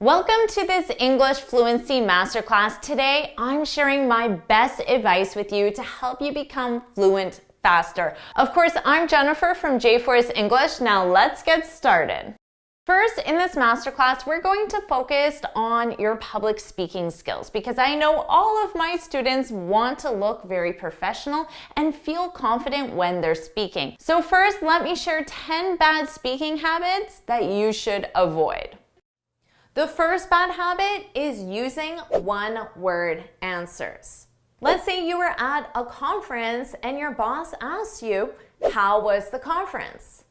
Welcome to this English Fluency Masterclass. Today, I'm sharing my best advice with you to help you become fluent faster. Of course, I'm Jennifer from JForrest English. Now let's get started. First, in this masterclass, we're going to focus on your public speaking skills because I know all of my students want to look very professional and feel confident when they're speaking. So first, let me share 10 bad speaking habits that you should avoid. The first bad habit is using one-word answers. Let's say you were at a conference and your boss asks you, "How was the conference?"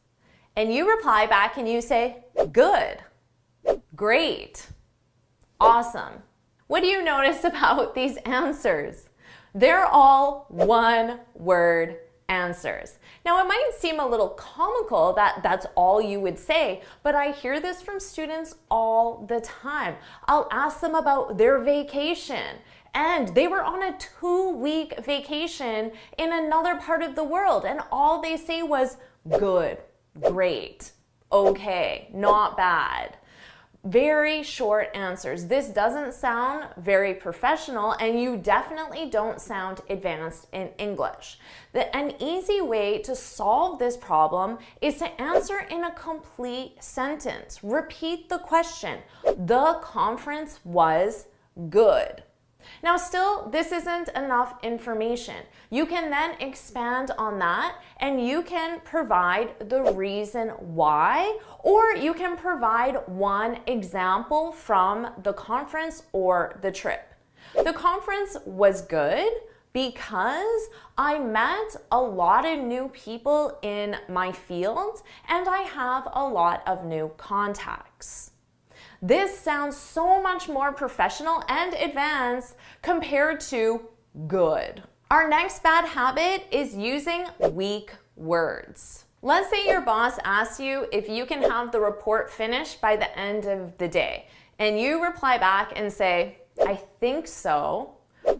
And you reply back and you say, "Good, great, awesome." What do you notice about these answers? They're all one-word answers. Now, it might seem a little comical that that's all you would say, but I hear this from students all the time. I'll ask them about their vacation, and they were on a 2-week vacation in another part of the world, and all they say was good, great, okay, not bad. Very short answers. This doesn't sound very professional, and you definitely don't sound advanced in English. An easy way to solve this problem is to answer in a complete sentence. Repeat the question. The conference was good. Now, still, this isn't enough information. You can then expand on that and you can provide the reason why, or you can provide one example from the conference or the trip. The conference was good because I met a lot of new people in my field and I have a lot of new contacts. This sounds so much more professional and advanced compared to good. Our next bad habit is using weak words. Let's say your boss asks you if you can have the report finished by the end of the day, and you reply back and say, "I think so,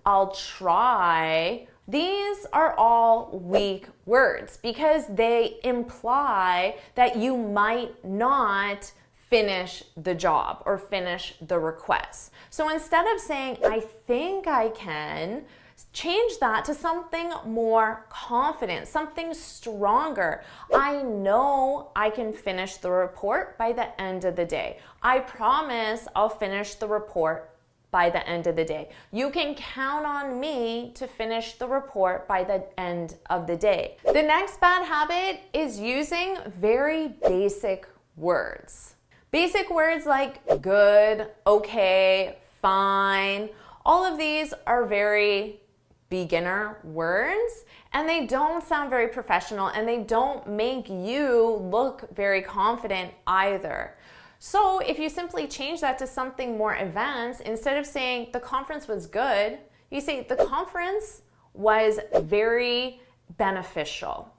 I'll try." These are all weak words because they imply that you might not finish the job or finish the request. So instead of saying, "I think I can," change that to something more confident, something stronger. "I know I can finish the report by the end of the day. I promise I'll finish the report by the end of the day. You can count on me to finish the report by the end of the day." The next bad habit is using very basic words. Basic words like good, okay, fine, all of these are very beginner words and they don't sound very professional and they don't make you look very confident either. So if you simply change that to something more advanced, instead of saying the conference was good, you say the conference was very beneficial.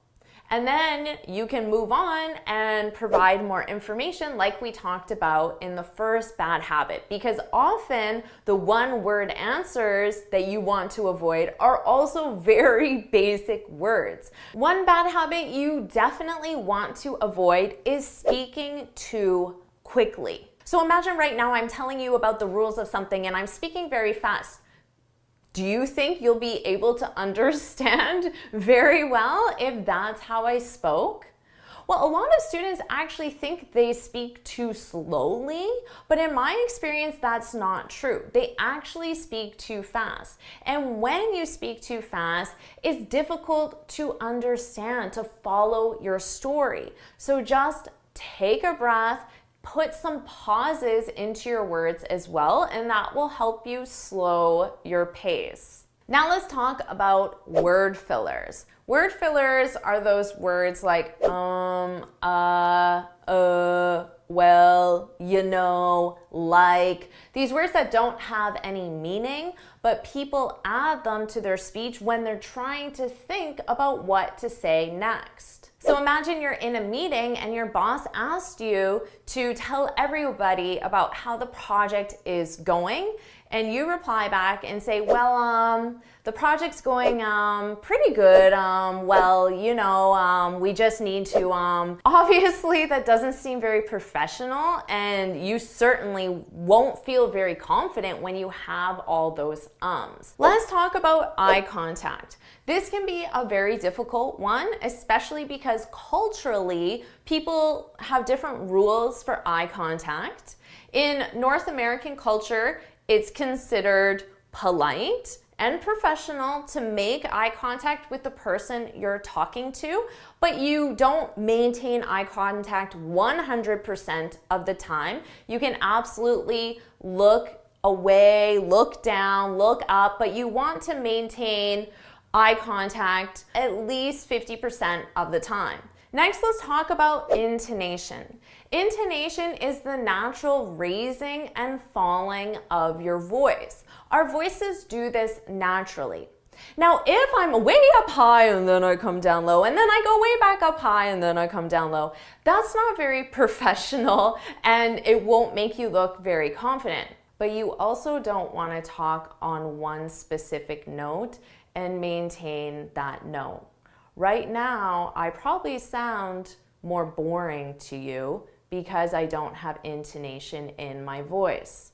And then you can move on and provide more information like we talked about in the first bad habit, because often the one-word answers that you want to avoid are also very basic words. One bad habit you definitely want to avoid is speaking too quickly. So imagine right now I'm telling you about the rules of something and I'm speaking very fast. Do you think you'll be able to understand very well if that's how I spoke? Well, a lot of students actually think they speak too slowly, but in my experience, that's not true. They actually speak too fast. And when you speak too fast, it's difficult to understand, to follow your story. So just take a breath, put some pauses into your words as well, and that will help you slow your pace. Now let's talk about word fillers. Word fillers are those words like well, you know, like. These words that don't have any meaning, but people add them to their speech when they're trying to think about what to say next. So imagine you're in a meeting and your boss asked you to tell everybody about how the project is going, and you reply back and say, well, the project's going pretty good. We just need to, obviously that doesn't seem very professional, and you certainly won't feel very confident when you have all those ums. Let's talk about eye contact. This can be a very difficult one, especially because culturally, people have different rules for eye contact. In North American culture, it's considered polite and professional to make eye contact with the person you're talking to, but you don't maintain eye contact 100% of the time. You can absolutely look away, look down, look up, but you want to maintain eye contact at least 50% of the time. Next, let's talk about intonation. Intonation is the natural raising and falling of your voice. Our voices do this naturally. Now, if I'm way up high and then I come down low, and then I go way back up high and then I come down low, that's not very professional and it won't make you look very confident. But you also don't want to talk on one specific note and maintain that note. Right now, I probably sound more boring to you because I don't have intonation in my voice.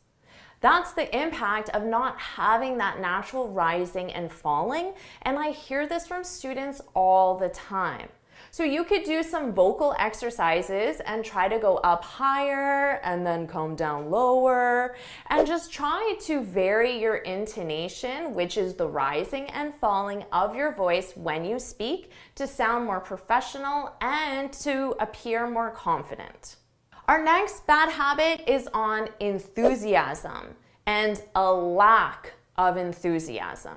That's the impact of not having that natural rising and falling, and I hear this from students all the time. So you could do some vocal exercises and try to go up higher and then come down lower, and just try to vary your intonation, which is the rising and falling of your voice when you speak, to sound more professional and to appear more confident. Our next bad habit is on enthusiasm and a lack of enthusiasm.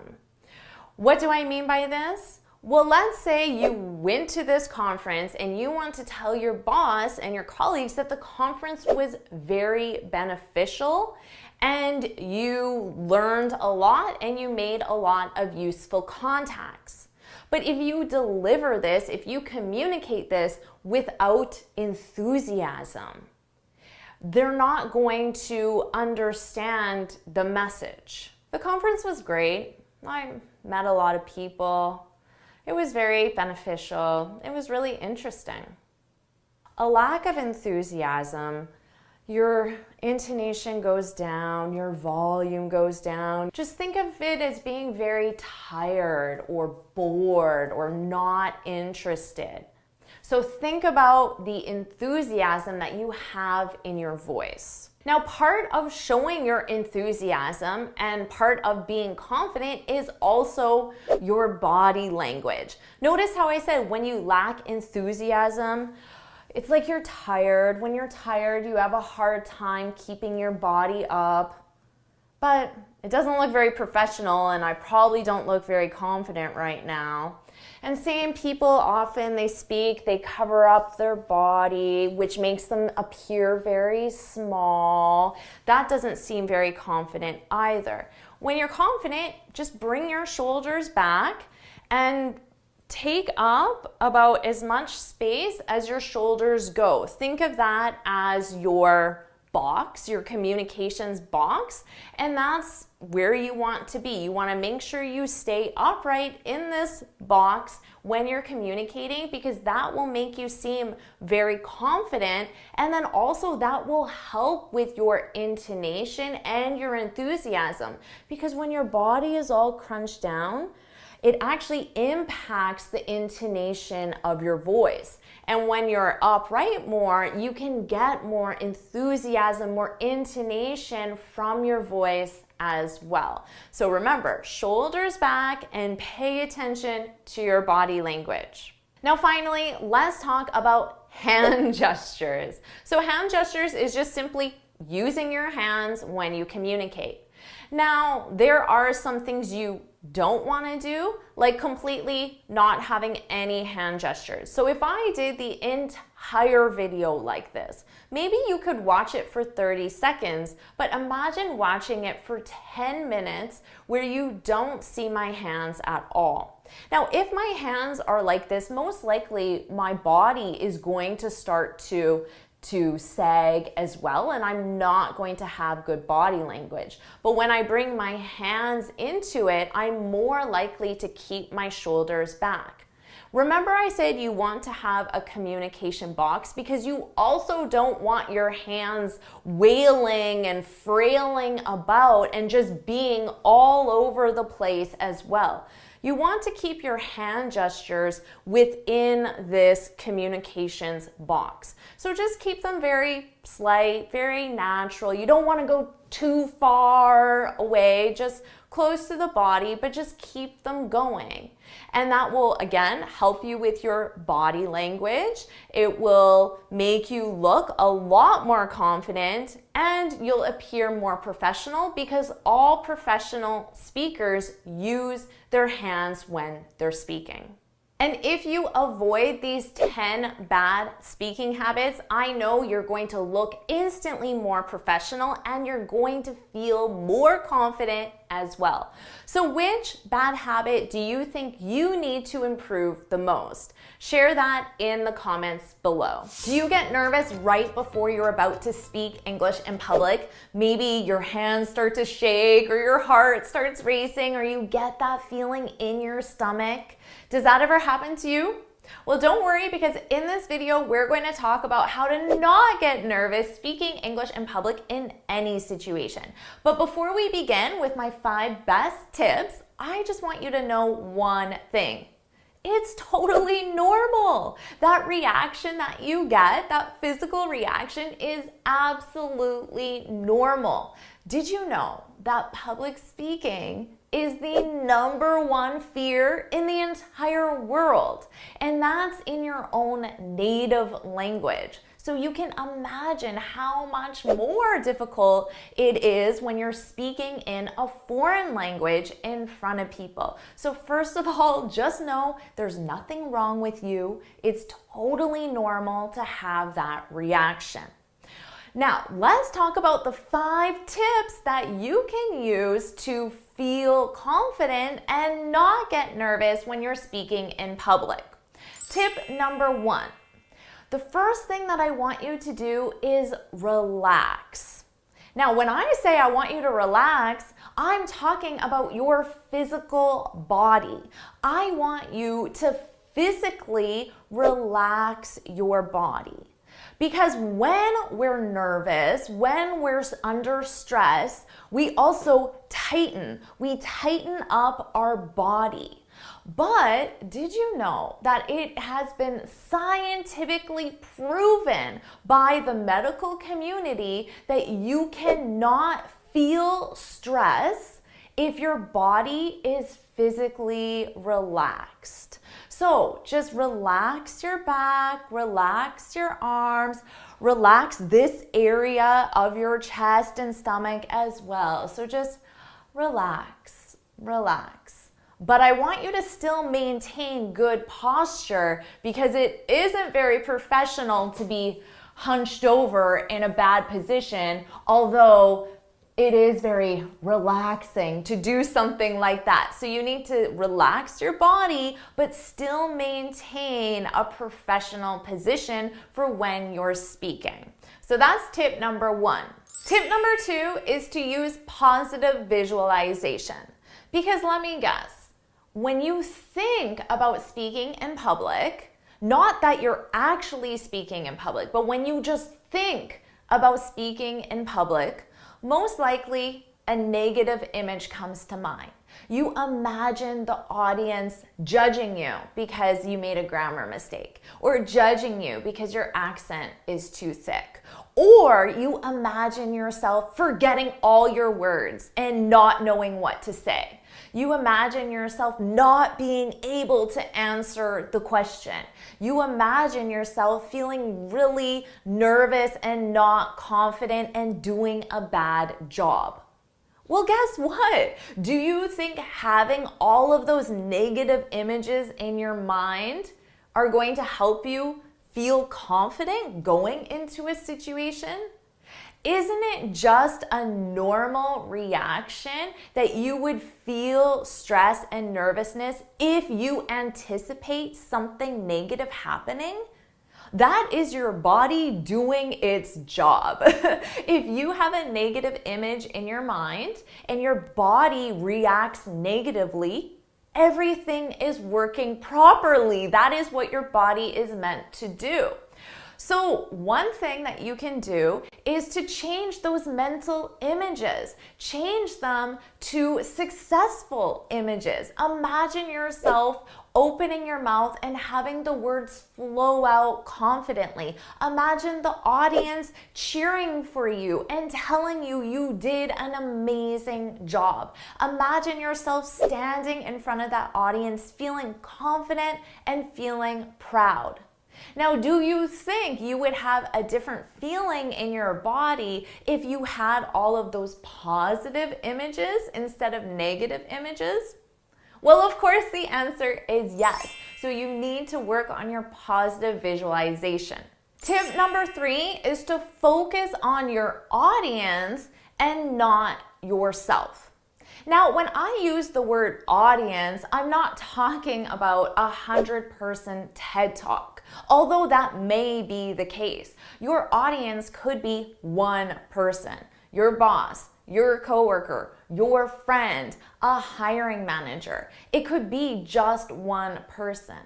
What do I mean by this? Well, let's say you went to this conference and you want to tell your boss and your colleagues that the conference was very beneficial and you learned a lot and you made a lot of useful contacts. But if you deliver this, if you communicate this without enthusiasm, they're not going to understand the message. The conference was great. I met a lot of people. It was very beneficial. It was really interesting. A lack of enthusiasm, your intonation goes down, your volume goes down. Just think of it as being very tired or bored or not interested. So think about the enthusiasm that you have in your voice. Now, part of showing your enthusiasm and part of being confident is also your body language. Notice how I said when you lack enthusiasm, it's like you're tired. When you're tired, you have a hard time keeping your body up. But it doesn't look very professional, and I probably don't look very confident right now. And same people, often they speak, they cover up their body, which makes them appear very small. That doesn't seem very confident either. When you're confident, just bring your shoulders back and take up about as much space as your shoulders go. Think of that as your box, your communications box, and that's where you want to be. You want to make sure you stay upright in this box when you're communicating, because that will make you seem very confident, and then also that will help with your intonation and your enthusiasm, because when your body is all crunched down, it actually impacts the intonation of your voice. And when you're upright more, you can get more enthusiasm, more intonation from your voice as well. So remember, shoulders back and pay attention to your body language. Now finally, let's talk about hand gestures. So hand gestures is just simply using your hands when you communicate. Now, there are some things you don't want to do, like completely not having any hand gestures. So if I did the entire entire video like this. Maybe you could watch it for 30 seconds, but imagine watching it for 10 minutes where you don't see my hands at all. Now, if my hands are like this, most likely my body is going to start to sag as well, and I'm not going to have good body language. But when I bring my hands into it, I'm more likely to keep my shoulders back. Remember I said you want to have a communication box because you also don't want your hands wailing and frailing about and just being all over the place as well. You want to keep your hand gestures within this communications box. So just keep them very slight, very natural. You don't want to go too far away, just close to the body, but just keep them going. And that will, again, help you with your body language. It will make you look a lot more confident and you'll appear more professional because all professional speakers use their hands when they're speaking. And if you avoid these 10 bad speaking habits, I know you're going to look instantly more professional and you're going to feel more confident as well. So which bad habit do you think you need to improve the most? Share that in the comments below. Do you get nervous right before you're about to speak English in public? Maybe your hands start to shake or your heart starts racing or you get that feeling in your stomach. Does that ever happen to you? Well, don't worry because in this video, we're going to talk about how to not get nervous speaking English in public in any situation. But before we begin with my 5 best tips, I just want you to know one thing. It's totally normal. That reaction that you get, that physical reaction, is absolutely normal. Did you know that public speaking is the #1 fear in the entire world? And that's in your own native language. So you can imagine how much more difficult it is when you're speaking in a foreign language in front of people. So first of all, just know there's nothing wrong with you. It's totally normal to have that reaction. Now, let's talk about the 5 tips that you can use to feel confident and not get nervous when you're speaking in public. Tip number 1. The first thing that I want you to do is relax. Now, when I say I want you to relax, I'm talking about your physical body. I want you to physically relax your body. Because when we're nervous, when we're under stress, we also tighten. We tighten up our body. But did you know that it has been scientifically proven by the medical community that you cannot feel stress if your body is physically relaxed? So just relax your back, relax your arms, relax this area of your chest and stomach as well. So just relax, relax. But I want you to still maintain good posture because it isn't very professional to be hunched over in a bad position, although it is very relaxing to do something like that. So you need to relax your body, but still maintain a professional position for when you're speaking. So that's tip number 1. Tip number 2 is to use positive visualization. Because let me guess, when you think about speaking in public, not that you're actually speaking in public, but when you just think about speaking in public, most likely a negative image comes to mind. You imagine the audience judging you because you made a grammar mistake, or judging you because your accent is too thick, or you imagine yourself forgetting all your words and not knowing what to say. You imagine yourself not being able to answer the question. You imagine yourself feeling really nervous and not confident and doing a bad job. Well, guess what? Do you think having all of those negative images in your mind are going to help you feel confident going into a situation? Isn't it just a normal reaction that you would feel stress and nervousness if you anticipate something negative happening? That is your body doing its job. If you have a negative image in your mind and your body reacts negatively, everything is working properly. That is what your body is meant to do. So one thing that you can do is to change those mental images. Change them to successful images. Imagine yourself opening your mouth and having the words flow out confidently. Imagine the audience cheering for you and telling you you did an amazing job. Imagine yourself standing in front of that audience feeling confident and feeling proud. Now, do you think you would have a different feeling in your body if you had all of those positive images instead of negative images? Well, of course, the answer is yes. So you need to work on your positive visualization. Tip number 3 is to focus on your audience and not yourself. Now, when I use the word audience, I'm not talking about 100-person TED Talk, although that may be the case. Your audience could be one person, your boss, your coworker, your friend, a hiring manager. It could be just one person.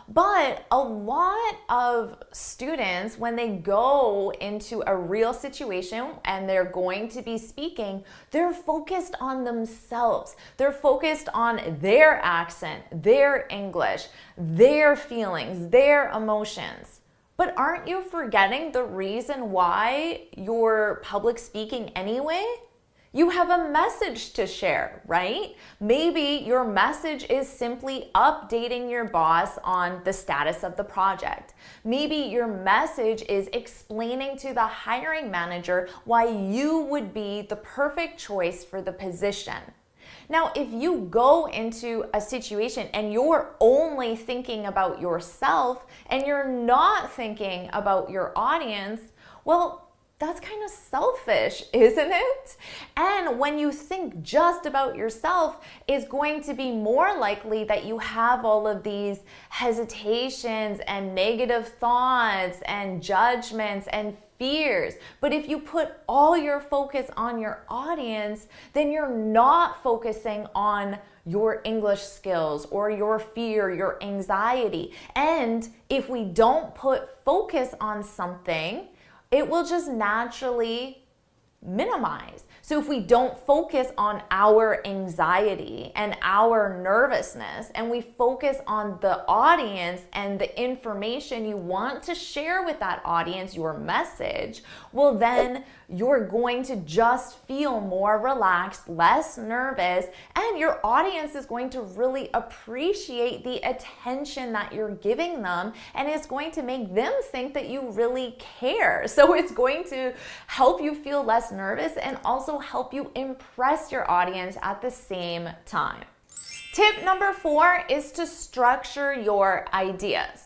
But a lot of students, when they go into a real situation and they're going to be speaking, they're focused on themselves. They're focused on their accent, their English, their feelings, their emotions. But aren't you forgetting the reason why you're public speaking anyway? You have a message to share, right? Maybe your message is simply updating your boss on the status of the project. Maybe your message is explaining to the hiring manager why you would be the perfect choice for the position. Now, if you go into a situation and you're only thinking about yourself and you're not thinking about your audience, well, that's kind of selfish, isn't it? And when you think just about yourself, it's going to be more likely that you have all of these hesitations and negative thoughts and judgments and fears. But if you put all your focus on your audience, then you're not focusing on your English skills or your fear, your anxiety. And if we don't put focus on something, it will just naturally minimize. So if we don't focus on our anxiety and our nervousness and we focus on the audience and the information you want to share with that audience, your message, well then you're going to just feel more relaxed, less nervous, and your audience is going to really appreciate the attention that you're giving them, and it's going to make them think that you really care. So it's going to help you feel less nervous and also help you impress your audience at the same time. Tip number 4 is to structure your ideas.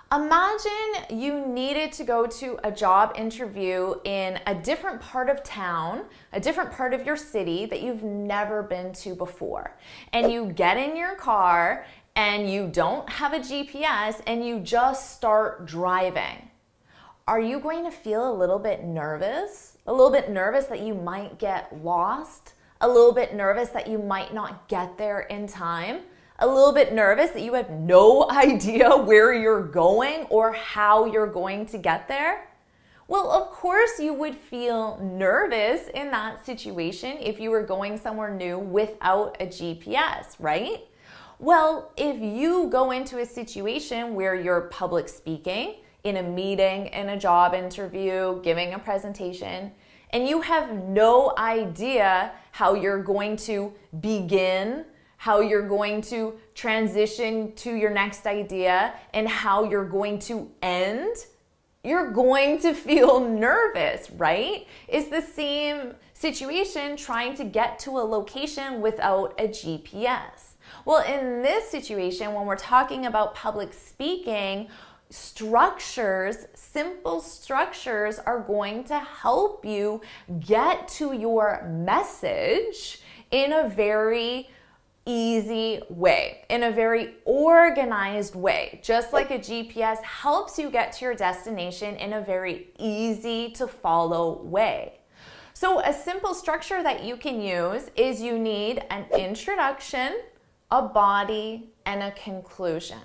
Imagine you needed to go to a job interview in a different part of town, a different part of your city that you've never been to before. And you get in your car and you don't have a GPS and you just start driving. Are you going to feel a little bit nervous? A little bit nervous that you might get lost? A little bit nervous that you might not get there in time? A little bit nervous that you have no idea where you're going or how you're going to get there? Well, of course you would feel nervous in that situation if you were going somewhere new without a GPS, right? Well, if you go into a situation where you're public speaking, in a meeting, in a job interview, giving a presentation, and you have no idea how you're going to begin, how you're going to transition to your next idea, and how you're going to end, you're going to feel nervous, right? It's the same situation trying to get to a location without a GPS. Well, in this situation, when we're talking about public speaking, structures, simple structures, are going to help you get to your message in a very easy way, in a very organized way. Just like a GPS helps you get to your destination in a very easy to follow way. So a simple structure that you can use is you need an introduction, a body, and a conclusion.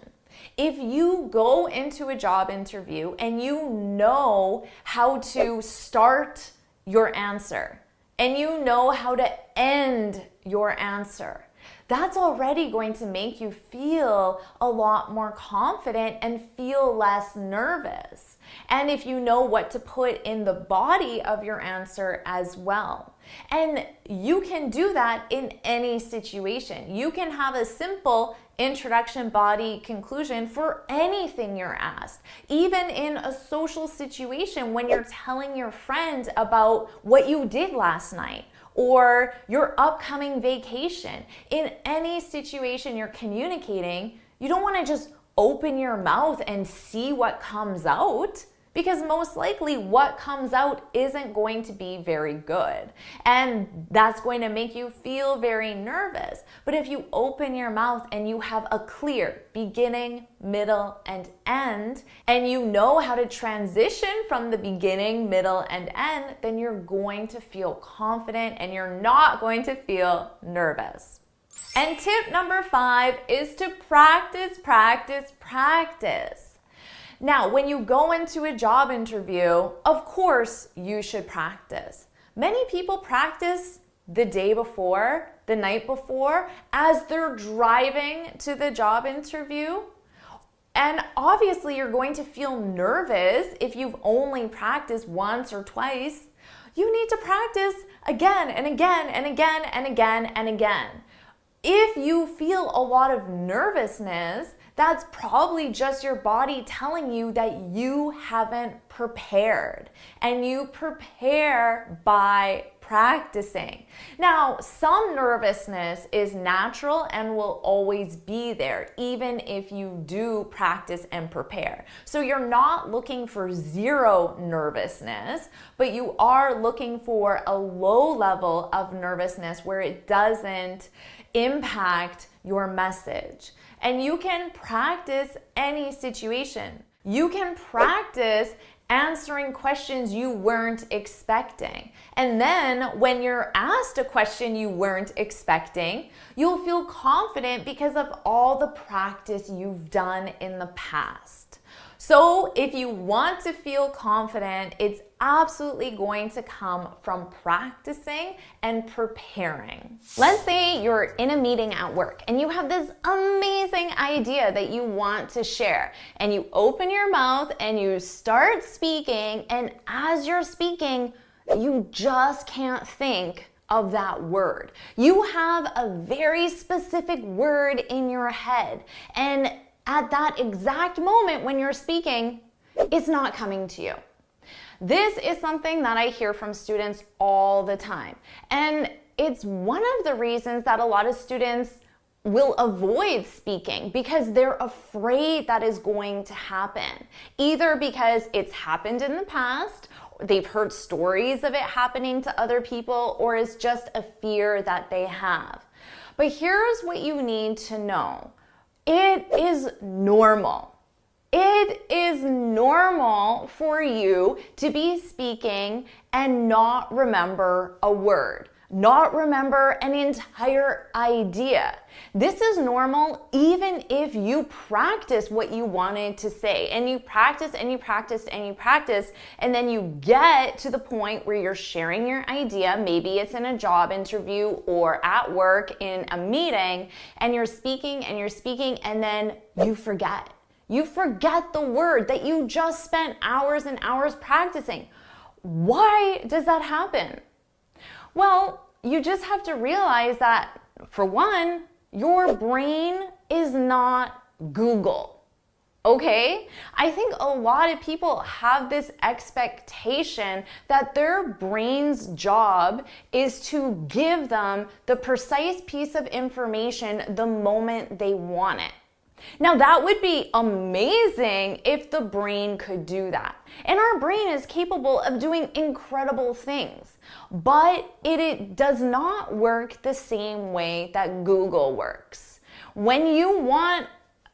If you go into a job interview and you know how to start your answer and you know how to end your answer, that's already going to make you feel a lot more confident and feel less nervous. And if you know what to put in the body of your answer as well. And you can do that in any situation. You can have a simple introduction, body, conclusion for anything you're asked. Even in a social situation when you're telling your friend about what you did last night or your upcoming vacation. In any situation you're communicating, you don't want to just open your mouth and see what comes out, because most likely what comes out isn't going to be very good. And that's going to make you feel very nervous. But if you open your mouth and you have a clear beginning, middle, and end, and you know how to transition from the beginning, middle, and end, then you're going to feel confident and you're not going to feel nervous. And tip number 5 is to practice, practice, practice. Now, when you go into a job interview, of course you should practice. Many people practice the day before, the night before, as they're driving to the job interview. And obviously you're going to feel nervous if you've only practiced once or twice. You need to practice again and again and again and again and again. If you feel a lot of nervousness, that's probably just your body telling you that you haven't prepared. And you prepare by practicing. Now, some nervousness is natural and will always be there, even if you do practice and prepare. So you're not looking for zero nervousness, but you are looking for a low level of nervousness where it doesn't impact your message. And you can practice any situation. You can practice answering questions you weren't expecting. And then when you're asked a question you weren't expecting, you'll feel confident because of all the practice you've done in the past. So if you want to feel confident, it's absolutely going to come from practicing and preparing. Let's say you're in a meeting at work and you have this amazing idea that you want to share, and you open your mouth and you start speaking, and as you're speaking, you just can't think of that word. You have a very specific word in your head, and at that exact moment when you're speaking, it's not coming to you. This is something that I hear from students all the time. And it's one of the reasons that a lot of students will avoid speaking, because they're afraid that is going to happen. Either because it's happened in the past, they've heard stories of it happening to other people, or it's just a fear that they have. But here's what you need to know. It is normal. It is normal for you to be speaking and not remember a word, not remember an entire idea. This is normal even if you practice what you wanted to say, and you practice and you practice and you practice, and then you get to the point where you're sharing your idea. Maybe it's in a job interview or at work in a meeting, and you're speaking and you're speaking, and then you forget. You forget the word that you just spent hours and hours practicing. Why does that happen? Well, you just have to realize that, for one, your brain is not Google. Okay? I think a lot of people have this expectation that their brain's job is to give them the precise piece of information the moment they want it. Now, that would be amazing if the brain could do that. And our brain is capable of doing incredible things, but it does not work the same way that Google works. When you want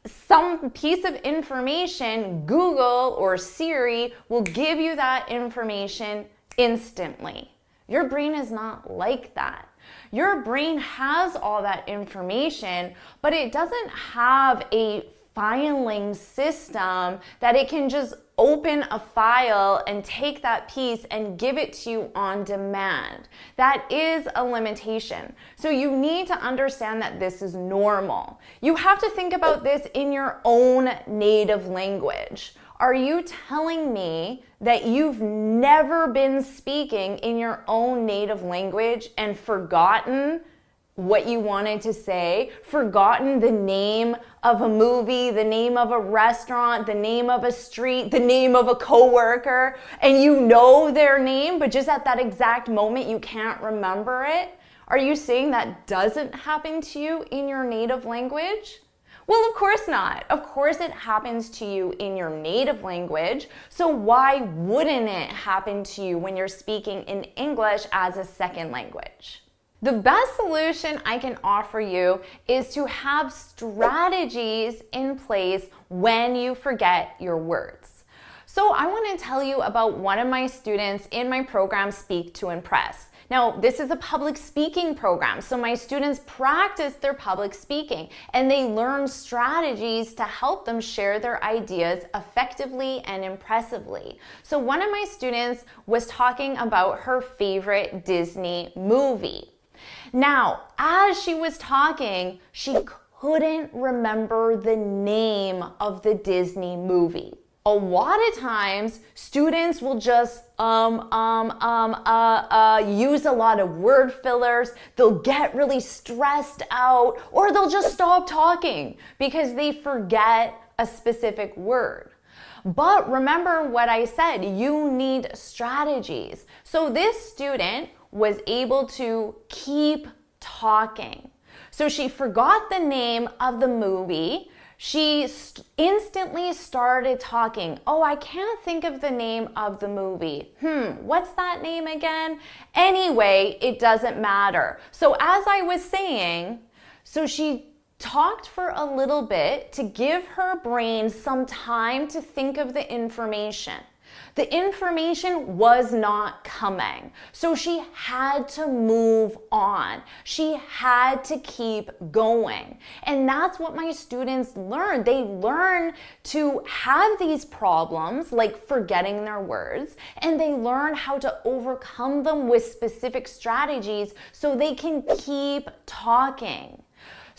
some piece of information, Google or Siri will give you that information instantly. Your brain is not like that. Your brain has all that information, but it doesn't have a filing system that it can just open a file and take that piece and give it to you on demand. That is a limitation. So you need to understand that this is normal. You have to think about this in your own native language. Are you telling me that you've never been speaking in your own native language and forgotten what you wanted to say, forgotten the name of a movie, the name of a restaurant, the name of a street, the name of a coworker, and you know their name, but just at that exact moment you can't remember it? Are you saying that doesn't happen to you in your native language? Well, of course not. Of course it happens to you in your native language. So why wouldn't it happen to you when you're speaking in English as a second language? The best solution I can offer you is to have strategies in place when you forget your words. So I want to tell you about one of my students in my program, Speak to Impress. Now, this is a public speaking program, so my students practice their public speaking and they learn strategies to help them share their ideas effectively and impressively. So one of my students was talking about her favorite Disney movie. Now, as she was talking, she couldn't remember the name of the Disney movie. A lot of times, students will just use a lot of word fillers. They'll get really stressed out, or they'll just stop talking because they forget a specific word. But remember what I said, you need strategies. So this student was able to keep talking. So she forgot the name of the movie. She instantly started talking. Oh, I can't think of the name of the movie. What's that name again? Anyway, it doesn't matter. So as I was saying, so she talked for a little bit to give her brain some time to think of the information. The information was not coming, so she had to move on. She had to keep going. And that's what my students learn. They learn to have these problems, like forgetting their words, and they learn how to overcome them with specific strategies so they can keep talking.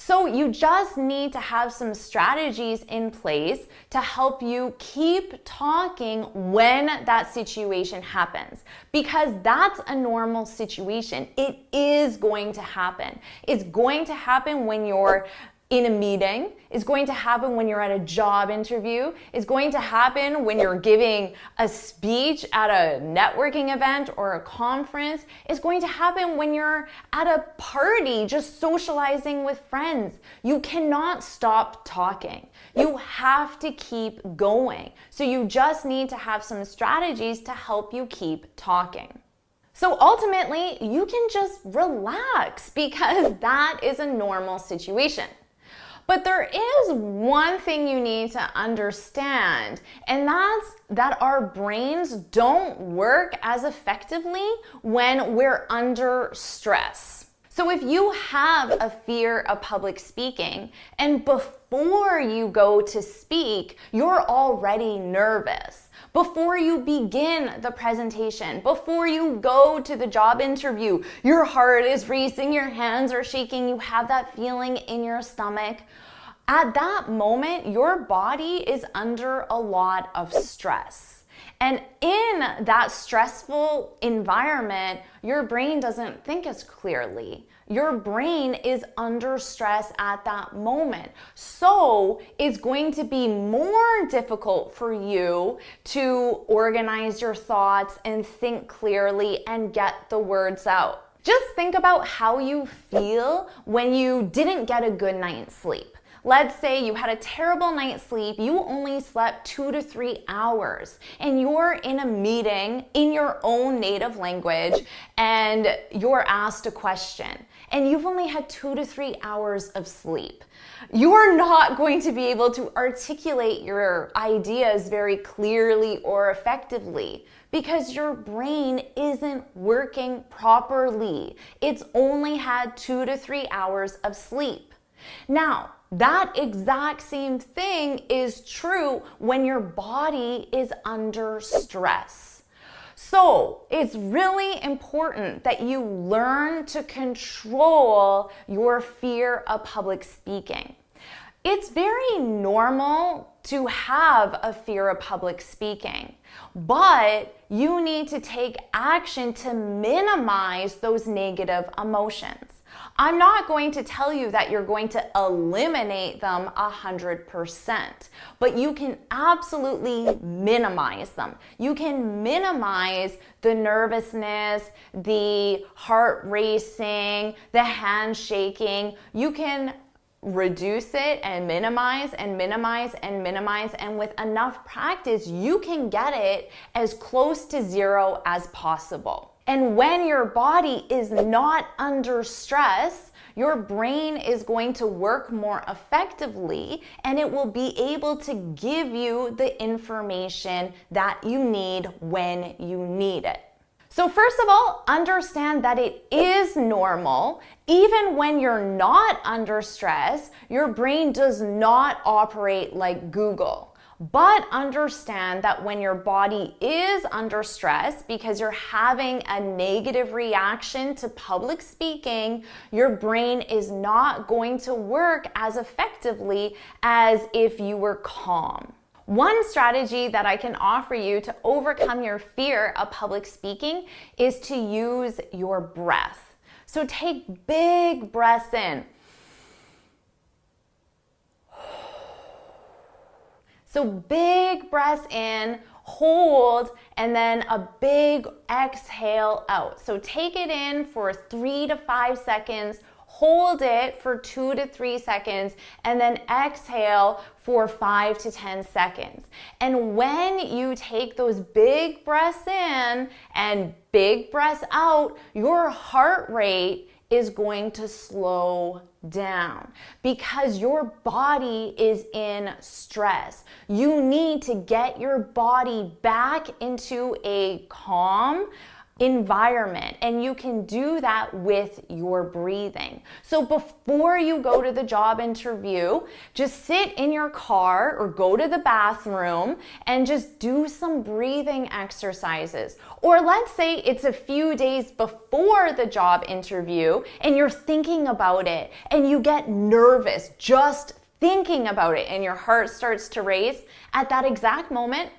So you just need to have some strategies in place to help you keep talking when that situation happens, because that's a normal situation. It is going to happen. It's going to happen when you're in a meeting. It's going to happen when you're at a job interview. It's going to happen when you're giving a speech at a networking event or a conference. It's going to happen when you're at a party just socializing with friends. You cannot stop talking. You have to keep going. So you just need to have some strategies to help you keep talking. So ultimately, you can just relax because that is a normal situation. But there is one thing you need to understand, and that's that our brains don't work as effectively when we're under stress. So if you have a fear of public speaking, and before you go to speak, you're already nervous. Before you begin the presentation, before you go to the job interview, your heart is racing, your hands are shaking, you have that feeling in your stomach. At that moment, your body is under a lot of stress. And in that stressful environment, your brain doesn't think as clearly. Your brain is under stress at that moment. So it's going to be more difficult for you to organize your thoughts and think clearly and get the words out. Just think about how you feel when you didn't get a good night's sleep. Let's say you had a terrible night's sleep, you only slept 2 to 3 hours, and you're in a meeting in your own native language and you're asked a question, and you've only had 2 to 3 hours of sleep. You're not going to be able to articulate your ideas very clearly or effectively because your brain isn't working properly. It's only had 2 to 3 hours of sleep. Now, that exact same thing is true when your body is under stress. So it's really important that you learn to control your fear of public speaking. It's very normal to have a fear of public speaking, but you need to take action to minimize those negative emotions. I'm not going to tell you that you're going to eliminate them 100%, but you can absolutely minimize them. You can minimize the nervousness, the heart racing, the hand shaking. You can reduce it and minimize and minimize and minimize, and with enough practice, you can get it as close to zero as possible. And when your body is not under stress, your brain is going to work more effectively and it will be able to give you the information that you need when you need it. So first of all, understand that it is normal. Even when you're not under stress, your brain does not operate like Google. But understand that when your body is under stress because you're having a negative reaction to public speaking, your brain is not going to work as effectively as if you were calm. One strategy that I can offer you to overcome your fear of public speaking is to use your breath. So take big breaths in. So big breaths in, hold, and then a big exhale out. So take it in for 3 to 5 seconds, hold it for 2 to 3 seconds, and then exhale for 5 to 10 seconds. And when you take those big breaths in and big breaths out, your heart rate is going to slow down because your body is in stress. You need to get your body back into a calm environment, and you can do that with your breathing. So before you go to the job interview, just sit in your car or go to the bathroom and just do some breathing exercises. Or let's say it's a few days before the job interview and you're thinking about it and you get nervous just thinking about it and your heart starts to race. At that exact moment,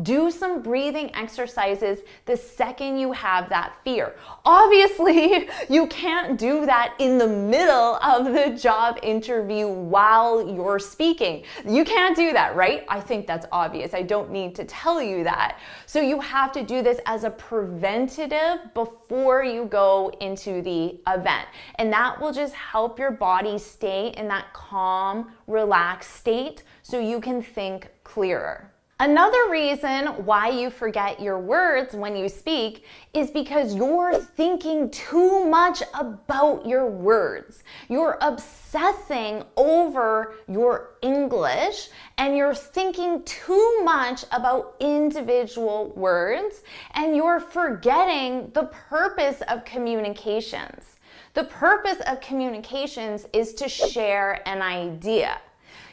do some breathing exercises the second you have that fear. Obviously, you can't do that in the middle of the job interview while you're speaking. You can't do that, right? I think that's obvious. I don't need to tell you that. So you have to do this as a preventative before you go into the event. And that will just help your body stay in that calm, relaxed state so you can think clearer. Another reason why you forget your words when you speak is because you're thinking too much about your words. You're obsessing over your English and you're thinking too much about individual words and you're forgetting the purpose of communications. The purpose of communications is to share an idea.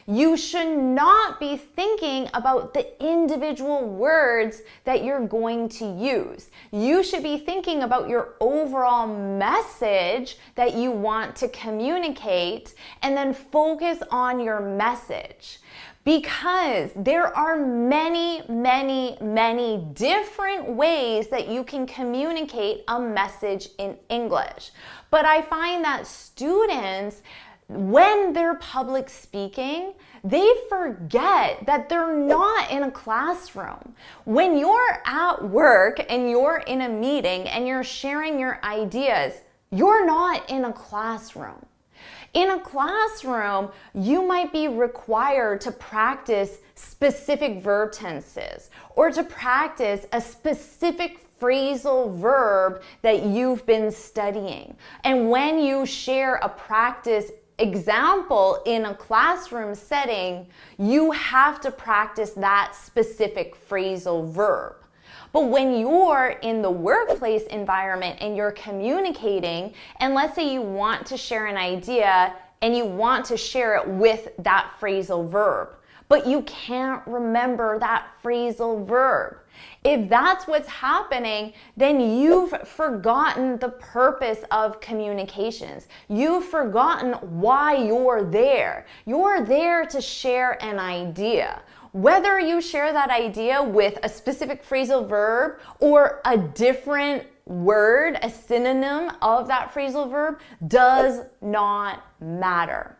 You should not be thinking about the individual words that you're going to use. You should be thinking about your overall message that you want to communicate and then focus on your message. Because there are many, many, many different ways that you can communicate a message in English. But I find that students when they're public speaking, they forget that they're not in a classroom. When you're at work and you're in a meeting and you're sharing your ideas, you're not in a classroom. In a classroom, you might be required to practice specific verb tenses or to practice a specific phrasal verb that you've been studying. And when you share a practice example in a classroom setting, you have to practice that specific phrasal verb. But when you're in the workplace environment and you're communicating, and let's say you want to share an idea and you want to share it with that phrasal verb, but you can't remember that phrasal verb. If that's what's happening, then you've forgotten the purpose of communications. You've forgotten why you're there. You're there to share an idea. Whether you share that idea with a specific phrasal verb or a different word, a synonym of that phrasal verb, does not matter.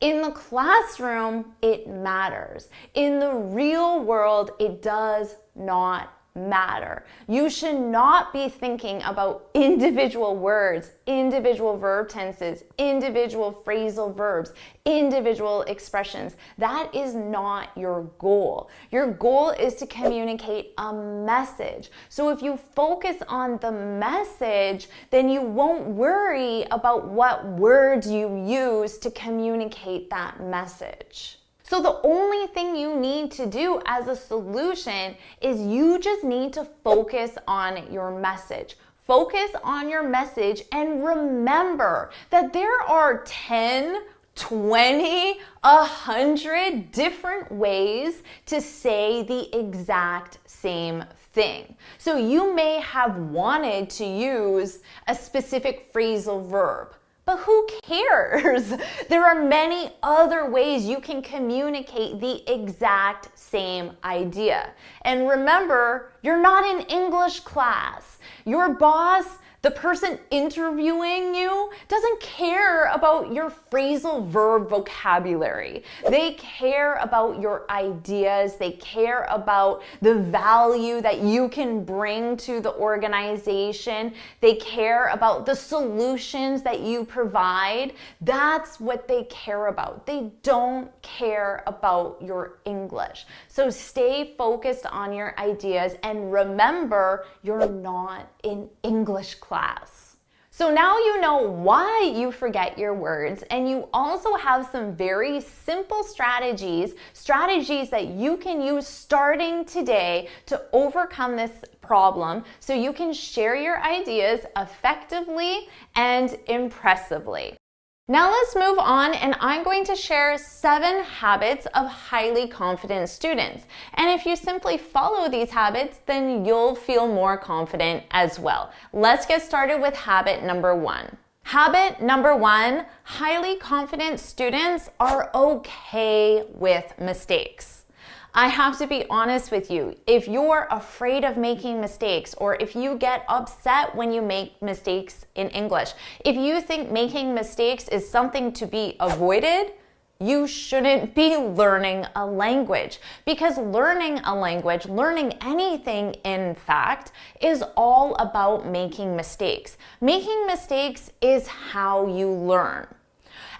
In the classroom, it matters. In the real world, it does not matter. You should not be thinking about individual words, individual verb tenses, individual phrasal verbs, individual expressions. That is not your goal. Your goal is to communicate a message. So if you focus on the message, then you won't worry about what words you use to communicate that message. So the only thing you need to do as a solution is you just need to focus on your message. Focus on your message and remember that there are 10, 20, 100 different ways to say the exact same thing. So you may have wanted to use a specific phrasal verb, but who cares? There are many other ways you can communicate the exact same idea. And remember, you're not in English class. Your boss, the person interviewing you, doesn't care about your phrasal verb vocabulary. They care about your ideas. They care about the value that you can bring to the organization. They care about the solutions that you provide. That's what they care about. They don't care about your English. So stay focused on your ideas and remember, you're not in English class. So now you know why you forget your words, and you also have some very simple strategies that you can use starting today to overcome this problem so you can share your ideas effectively and impressively. Now let's move on, and I'm going to share 7 habits of highly confident students. And if you simply follow these habits, then you'll feel more confident as well. Let's get started with habit number 1. Habit number 1, highly confident students are okay with mistakes. I have to be honest with you. If you're afraid of making mistakes, or if you get upset when you make mistakes in English, if you think making mistakes is something to be avoided, you shouldn't be learning a language. Because learning a language, learning anything in fact, is all about making mistakes. Making mistakes is how you learn.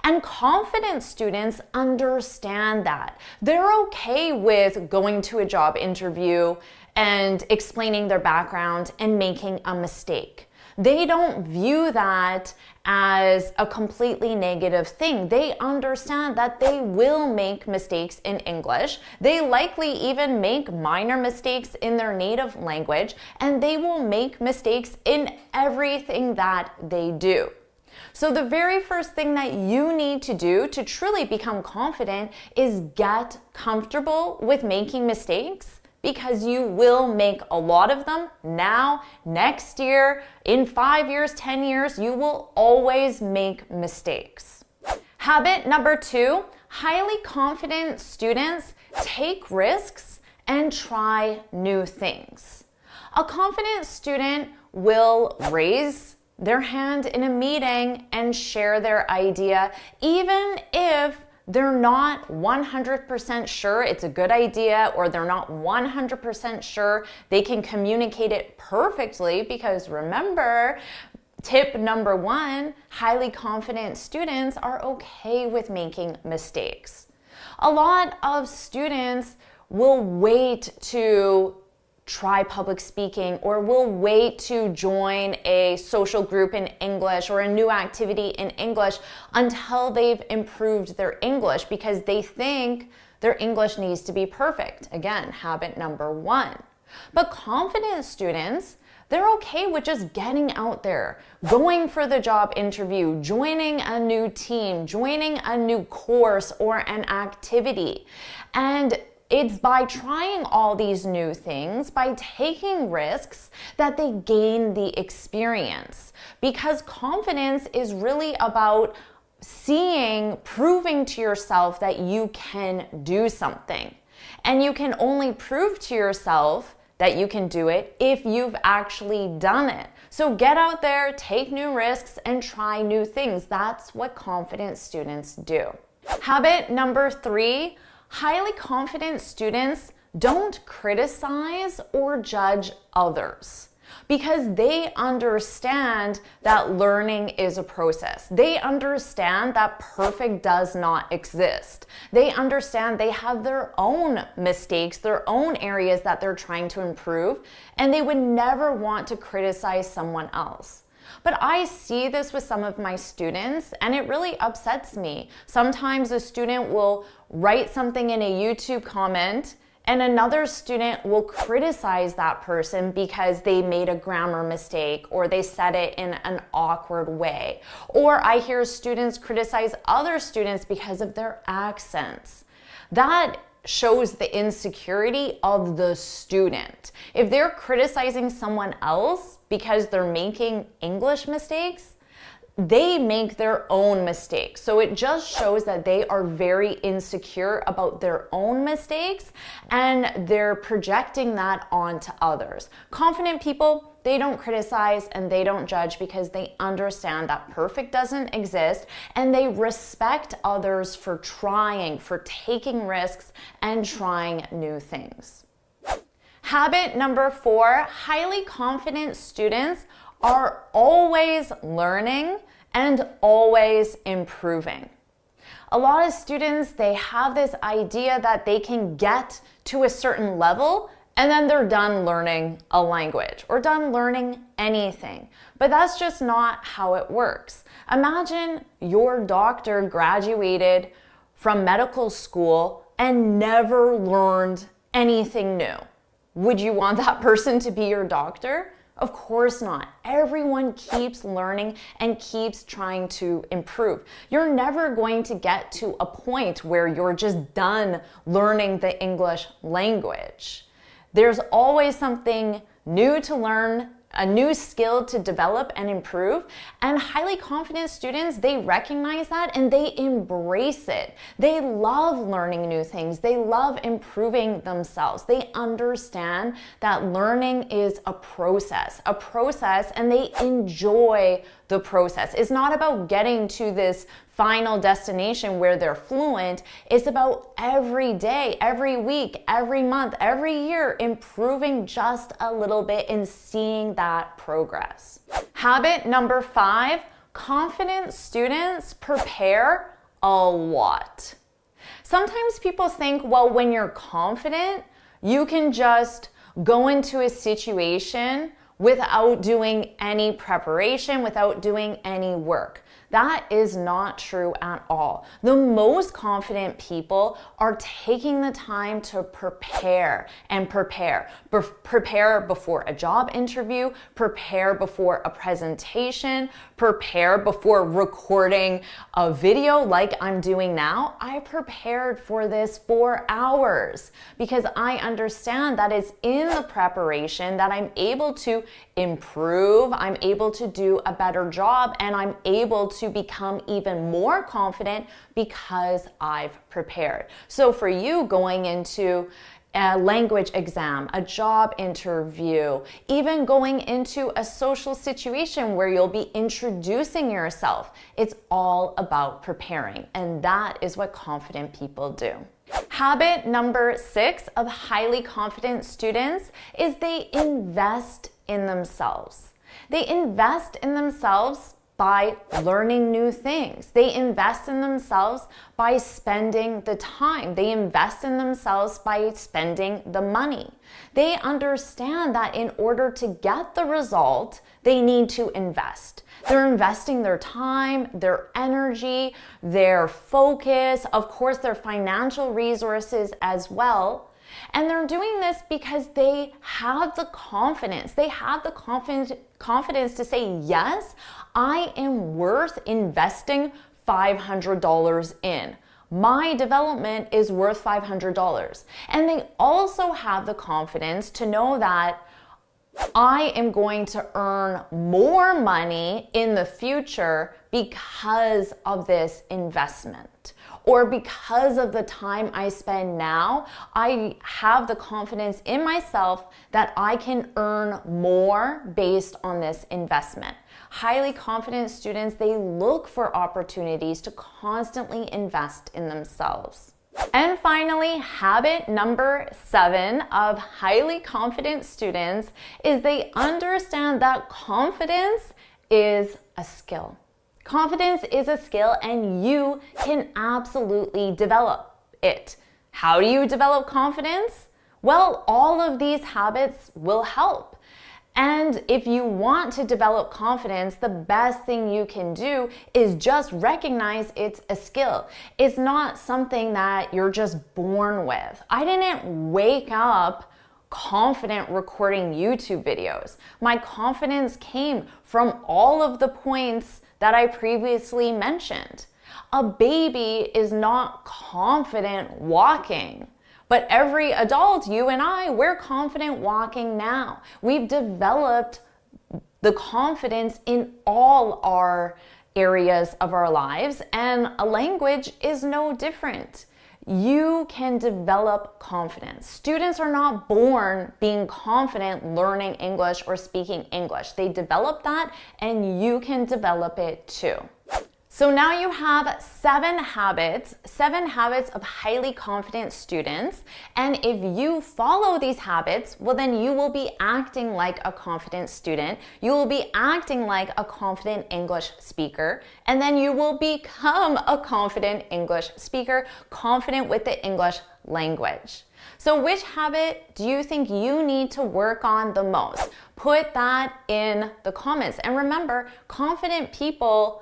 And confident students understand that. They're okay with going to a job interview and explaining their background and making a mistake. They don't view that as a completely negative thing. They understand that they will make mistakes in English. They likely even make minor mistakes in their native language, and they will make mistakes in everything that they do. So the very first thing that you need to do to truly become confident is get comfortable with making mistakes, because you will make a lot of them now, next year, in 5 years, 10 years, you will always make mistakes. Habit number 2, highly confident students take risks and try new things. A confident student will raise their hand in a meeting and share their idea, even if they're not 100% sure it's a good idea, or they're not 100% sure they can communicate it perfectly. Because remember, tip number 1, highly confident students are okay with making mistakes. A lot of students will wait to try public speaking, or will wait to join a social group in English or a new activity in English until they've improved their English, because they think their English needs to be perfect. Again, habit number 1. But confident students, they're okay with just getting out there, going for the job interview, joining a new team, joining a new course or an activity. And it's by trying all these new things, by taking risks, that they gain the experience. Because confidence is really about proving to yourself that you can do something. And you can only prove to yourself that you can do it if you've actually done it. So get out there, take new risks, and try new things. That's what confident students do. Habit number 3, highly confident students don't criticize or judge others, because they understand that learning is a process. They understand that perfect does not exist. They understand they have their own mistakes, their own areas that they're trying to improve, and they would never want to criticize someone else. But I see this with some of my students, and it really upsets me. Sometimes a student will write something in a YouTube comment, and another student will criticize that person because they made a grammar mistake, or they said it in an awkward way. Or I hear students criticize other students because of their accents. That shows the insecurity of the student. If they're criticizing someone else because they're making English mistakes, they make their own mistakes. So it just shows that they are very insecure about their own mistakes, and they're projecting that onto others. Confident people, they don't criticize and they don't judge, because they understand that perfect doesn't exist, and they respect others for trying, for taking risks and trying new things. Habit number 4, highly confident students are always learning and always improving. A lot of students, they have this idea that they can get to a certain level and then they're done learning a language or done learning anything. But that's just not how it works. Imagine your doctor graduated from medical school and never learned anything new. Would you want that person to be your doctor? Of course not. Everyone keeps learning and keeps trying to improve. You're never going to get to a point where you're just done learning the English language. There's always something new to learn, a new skill to develop and improve. And highly confident students, they recognize that and they embrace it. They love learning new things. They love improving themselves. They understand that learning is a process, and they enjoy the process. It's not about getting to this final destination where they're fluent. It's about every day, every week, every month, every year, improving just a little bit and seeing that progress. Habit number 5, confident students prepare a lot. Sometimes people think, well, when you're confident, you can just go into a situation without doing any preparation, without doing any work. That is not true at all. The most confident people are taking the time to prepare and prepare. Prepare before a job interview, prepare before a presentation, prepare before recording a video like I'm doing now. I prepared for this for hours because I understand that it's in the preparation that I'm able to improve, I'm able to do a better job, and I'm able to become even more confident because I've prepared. So for you going into a language exam, a job interview, even going into a social situation where you'll be introducing yourself. It's all about preparing, and that is what confident people do. Habit number 6 of highly confident students is they invest in themselves. They invest in themselves by learning new things. They invest in themselves by spending the time. They invest in themselves by spending the money. They understand that in order to get the result, they need to invest. They're investing their time, their energy, their focus, of course, their financial resources as well. And they're doing this because they have the confidence. They have the confidence to say, yes, I am worth investing $500 in. My development is worth $500. And they also have the confidence to know that I am going to earn more money in the future because of this investment, or because of the time I spend now. I have the confidence in myself that I can earn more based on this investment. Highly confident students, they look for opportunities to constantly invest in themselves. And finally, habit number 7 of highly confident students is they understand that confidence is a skill. Confidence is a skill, and you can absolutely develop it. How do you develop confidence? Well, all of these habits will help. And if you want to develop confidence, the best thing you can do is just recognize it's a skill. It's not something that you're just born with. I didn't wake up confident recording YouTube videos. My confidence came from all of the points that I previously mentioned. A baby is not confident walking. But every adult, you and I, we're confident walking now. We've developed the confidence in all our areas of our lives, and a language is no different. You can develop confidence. Students are not born being confident learning English or speaking English. They develop that, and you can develop it too. So now you have 7 habits of highly confident students. And if you follow these habits, well, then you will be acting like a confident student. You will be acting like a confident English speaker. And then you will become a confident English speaker, confident with the English language. So which habit do you think you need to work on the most? Put that in the comments. And remember, confident people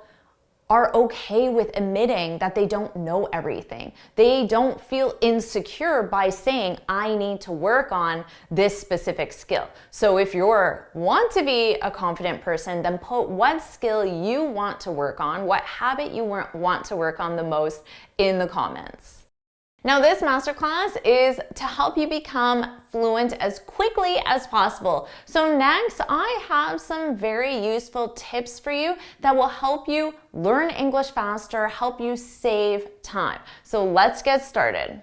are okay with admitting that they don't know everything. They don't feel insecure by saying, I need to work on this specific skill. So if you want to be a confident person, then put what skill you want to work on, what habit you want to work on the most in the comments. Now, this masterclass is to help you become fluent as quickly as possible. So next, I have some very useful tips for you that will help you learn English faster, help you save time. So let's get started.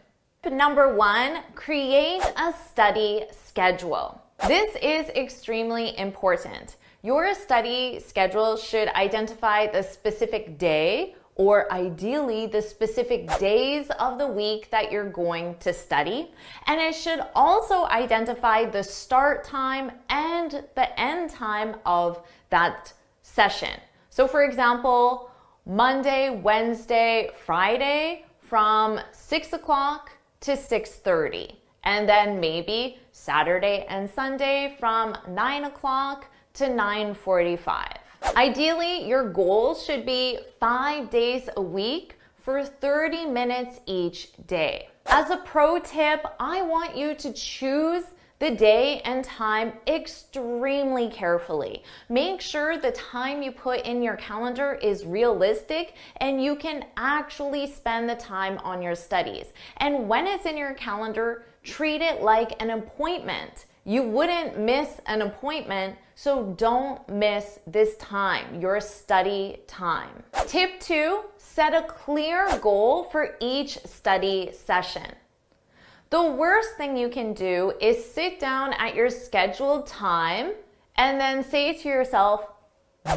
Number 1, create a study schedule. This is extremely important. Your study schedule should identify the specific day, or ideally the specific days of the week that you're going to study. And it should also identify the start time and the end time of that session. So for example, Monday, Wednesday, Friday from 6 o'clock to 6:30. And then maybe Saturday and Sunday from 9 o'clock to 9:45. Ideally, your goal should be 5 days a week for 30 minutes each day. As a pro tip, I want you to choose the day and time extremely carefully. Make sure the time you put in your calendar is realistic and you can actually spend the time on your studies. And when it's in your calendar, treat it like an appointment. You wouldn't miss an appointment, so don't miss this time, your study time. Tip 2, set a clear goal for each study session. The worst thing you can do is sit down at your scheduled time and then say to yourself,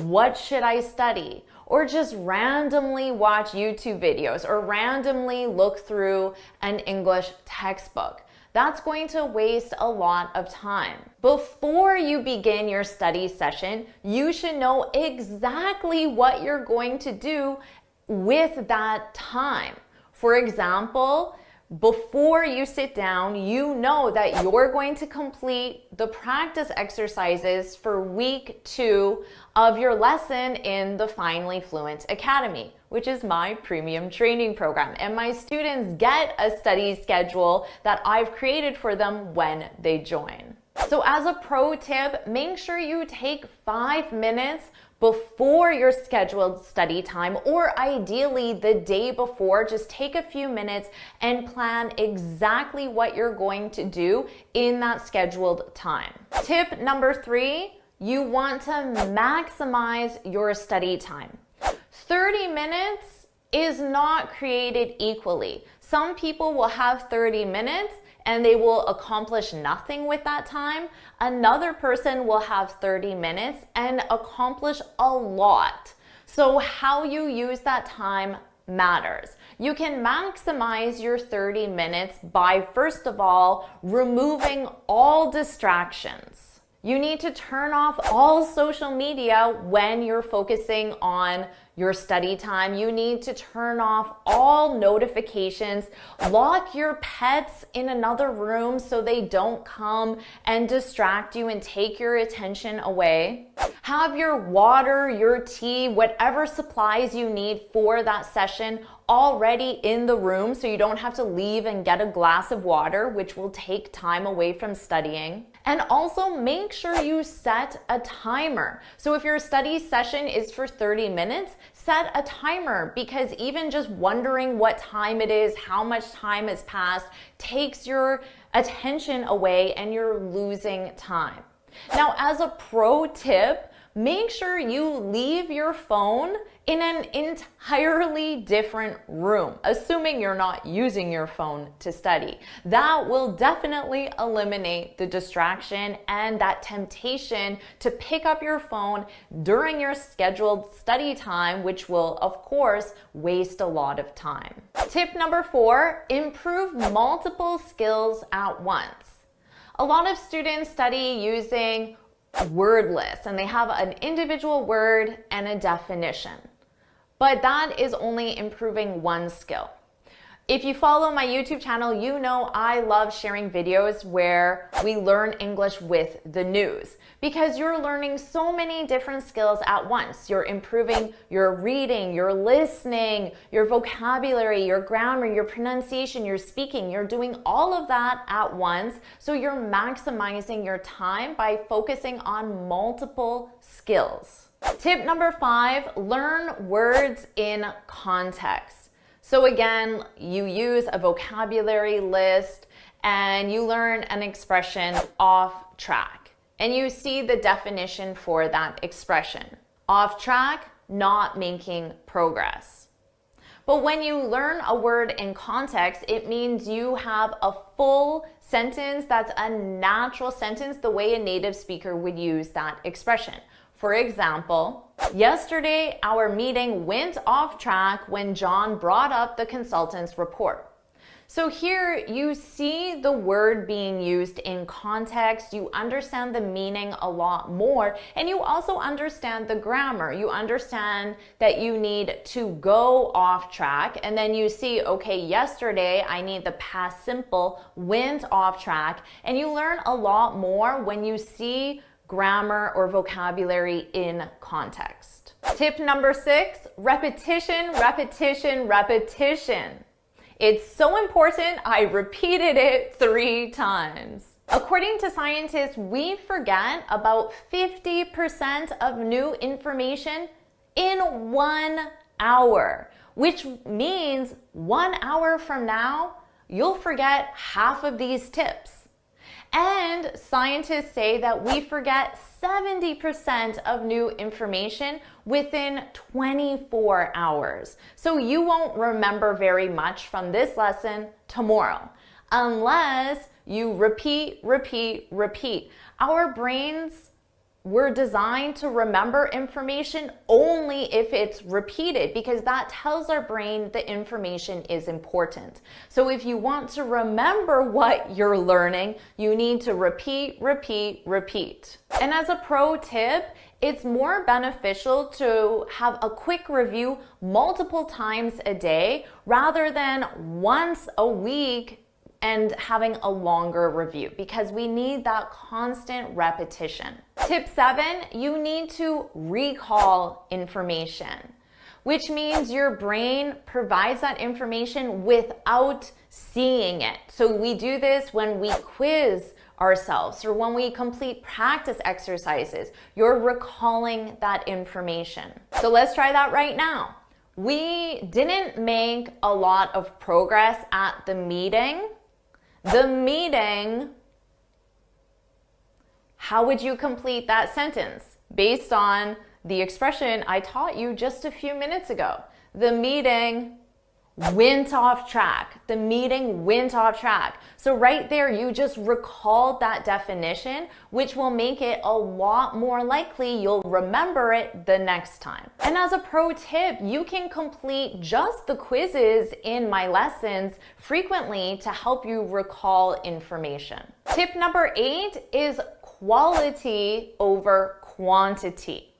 what should I study? Or just randomly watch YouTube videos or randomly look through an English textbook. That's going to waste a lot of time. Before you begin your study session, you should know exactly what you're going to do with that time. For example, before you sit down, you know that you're going to complete the practice exercises for week 2 of your lesson in the Finally Fluent Academy, which is my premium training program. And my students get a study schedule that I've created for them when they join. So as a pro tip, make sure you take 5 minutes before your scheduled study time, or ideally the day before. Just take a few minutes and plan exactly what you're going to do in that scheduled time. Tip number 3, you want to maximize your study time. 30 minutes is not created equally. Some people will have 30 minutes and they will accomplish nothing with that time. Another person will have 30 minutes and accomplish a lot. So how you use that time matters. You can maximize your 30 minutes by, first of all, removing all distractions. You need to turn off all social media when you're focusing on your study time. You need to turn off all notifications. Lock your pets in another room so they don't come and distract you and take your attention away. Have your water, your tea, whatever supplies you need for that session already in the room so you don't have to leave and get a glass of water, which will take time away from studying. And also make sure you set a timer. So if your study session is for 30 minutes, set a timer, because even just wondering what time it is, how much time has passed, takes your attention away and you're losing time. Now, as a pro tip, make sure you leave your phone in an entirely different room, assuming you're not using your phone to study. That will definitely eliminate the distraction and that temptation to pick up your phone during your scheduled study time, which will, of course, waste a lot of time. Tip number 4, improve multiple skills at once. A lot of students study using word lists, and they have an individual word and a definition. But that is only improving one skill. If you follow my YouTube channel, you know I love sharing videos where we learn English with the news, because you're learning so many different skills at once. You're improving your reading, your listening, your vocabulary, your grammar, your pronunciation, your speaking. You're doing all of that at once, so you're maximizing your time by focusing on multiple skills. Tip number 5, learn words in context. So again, you use a vocabulary list and you learn an expression off track. And you see the definition for that expression. Off track, not making progress. But when you learn a word in context, it means you have a full sentence that's a natural sentence, the way a native speaker would use that expression. For example, yesterday our meeting went off track when John brought up the consultant's report. So here you see the word being used in context, you understand the meaning a lot more, and you also understand the grammar. You understand that you need to go off track, and then you see, okay, yesterday I need the past simple, went off track, and you learn a lot more when you see grammar or vocabulary in context. Tip number 6, repetition, repetition, repetition. It's so important, I repeated it 3 times. According to scientists, we forget about 50% of new information in 1 hour, which means 1 hour from now, you'll forget half of these tips. And scientists say that we forget 70% of new information within 24 hours. So you won't remember very much from this lesson tomorrow. unless you repeat, repeat, repeat. Our brains were designed to remember information only if it's repeated, because that tells our brain the information is important. So if you want to remember what you're learning, you need to repeat, repeat, repeat. And as a pro tip, it's more beneficial to have a quick review multiple times a day rather than once a week and having a longer review, because we need that constant repetition. Tip 7, you need to recall information, which means your brain provides that information without seeing it. So we do this when we quiz ourselves or when we complete practice exercises. You're recalling that information. So let's try that right now. We didn't make a lot of progress at the meeting. How would you complete that sentence based on the expression I taught you just a few minutes ago? The meeting went off track. The meeting went off track. So right there, you just recalled that definition, which will make it a lot more likely you'll remember it the next time. And as a pro tip, you can complete just the quizzes in my lessons frequently to help you recall information. Tip number 8 is quality over quantity.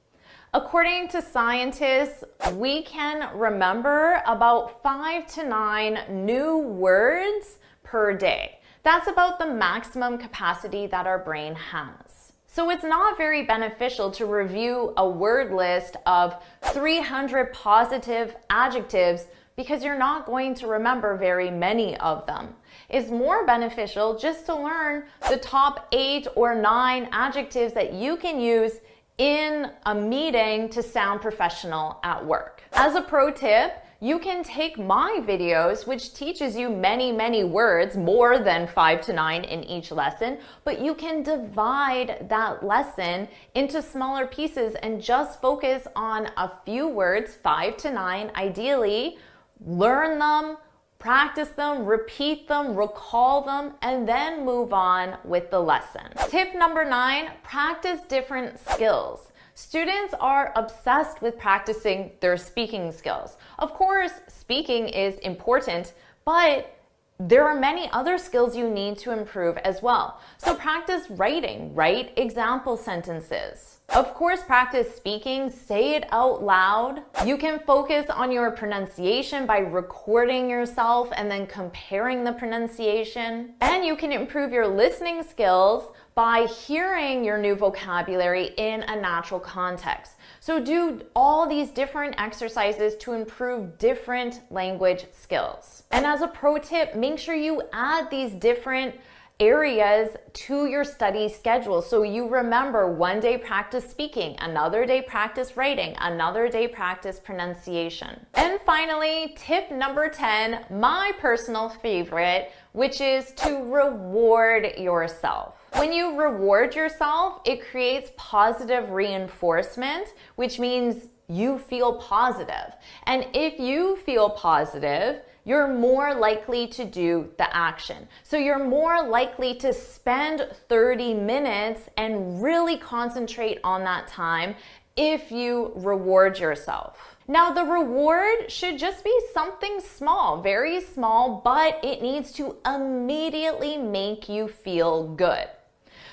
According to scientists, we can remember about 5 to 9 new words per day. That's about the maximum capacity that our brain has. So it's not very beneficial to review a word list of 300 positive adjectives because you're not going to remember very many of them. It's more beneficial just to learn the top 8 or 9 adjectives that you can use in a meeting to sound professional at work. As a pro tip, you can take my videos, which teaches you many words, more than 5 to 9 in each lesson, but you can divide that lesson into smaller pieces and just focus on a few words, 5 to 9 ideally, learn them, practice them, repeat them, recall them, and then move on with the lesson. Tip number 9, practice different skills. Students are obsessed with practicing their speaking skills. Of course, speaking is important, but there are many other skills you need to improve as well. So practice writing, write example sentences. Of course, practice speaking, say it out loud. You can focus on your pronunciation by recording yourself and then comparing the pronunciation. And you can improve your listening skills by hearing your new vocabulary in a natural context. So do all these different exercises to improve different language skills. And as a pro tip, make sure you add these different areas to your study schedule. So you remember, one day practice speaking, another day practice writing, another day practice pronunciation. And finally, tip number 10, my personal favorite, which is to reward yourself. When you reward yourself, it creates positive reinforcement, which means you feel positive. And if you feel positive, you're more likely to do the action. So you're more likely to spend 30 minutes and really concentrate on that time if you reward yourself. Now, the reward should just be something small, very small, but it needs to immediately make you feel good.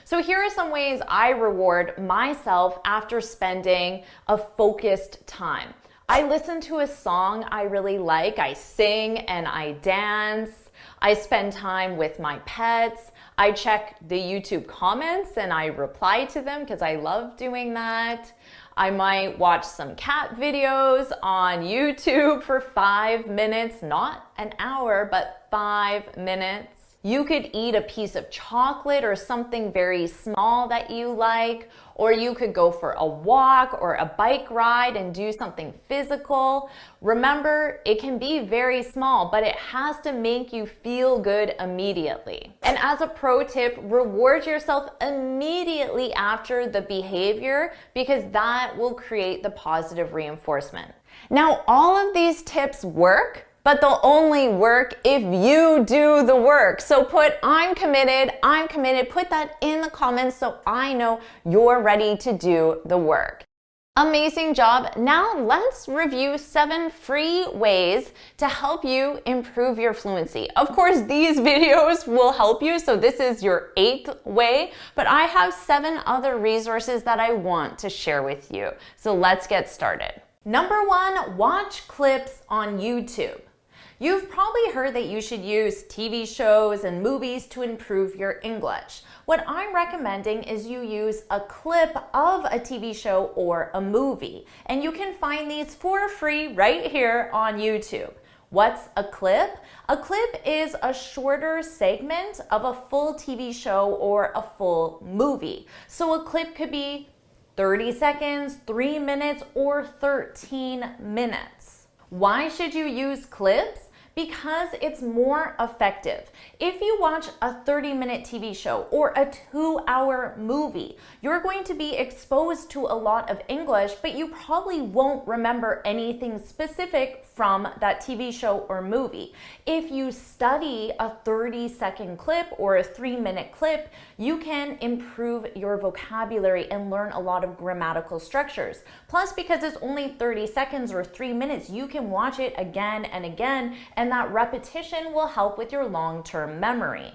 So here are some ways I reward myself after spending a focused time. I listen to a song I really like, I sing and I dance, I spend time with my pets, I check the YouTube comments and I reply to them because I love doing that. I might watch some cat videos on YouTube for 5 minutes, not an hour, but 5 minutes. You could eat a piece of chocolate or something very small that you like, or you could go for a walk or a bike ride and do something physical. Remember, it can be very small, but it has to make you feel good immediately. And as a pro tip, reward yourself immediately after the behavior because that will create the positive reinforcement. Now, all of these tips work but they'll only work if you do the work. So put I'm committed, put that in the comments so I know you're ready to do the work. Amazing job. Now let's review 7 free ways to help you improve your fluency. Of course, these videos will help you, so this is your 8th way, but I have 7 other resources that I want to share with you. So let's get started. Number 1, watch clips on YouTube. You've probably heard that you should use TV shows and movies to improve your English. What I'm recommending is you use a clip of a TV show or a movie, and you can find these for free right here on YouTube. What's a clip? A clip is a shorter segment of a full TV show or a full movie. So a clip could be 30 seconds, 3 minutes, or 13 minutes. Why should you use clips? Because it's more effective. If you watch a 30-minute TV show or a 2-hour movie, you're going to be exposed to a lot of English, but you probably won't remember anything specific from that TV show or movie. If you study a 30-second clip or a 3-minute clip, you can improve your vocabulary and learn a lot of grammatical structures. Plus, because it's only 30 seconds or 3 minutes, you can watch it again and again, and that repetition will help with your long-term memory.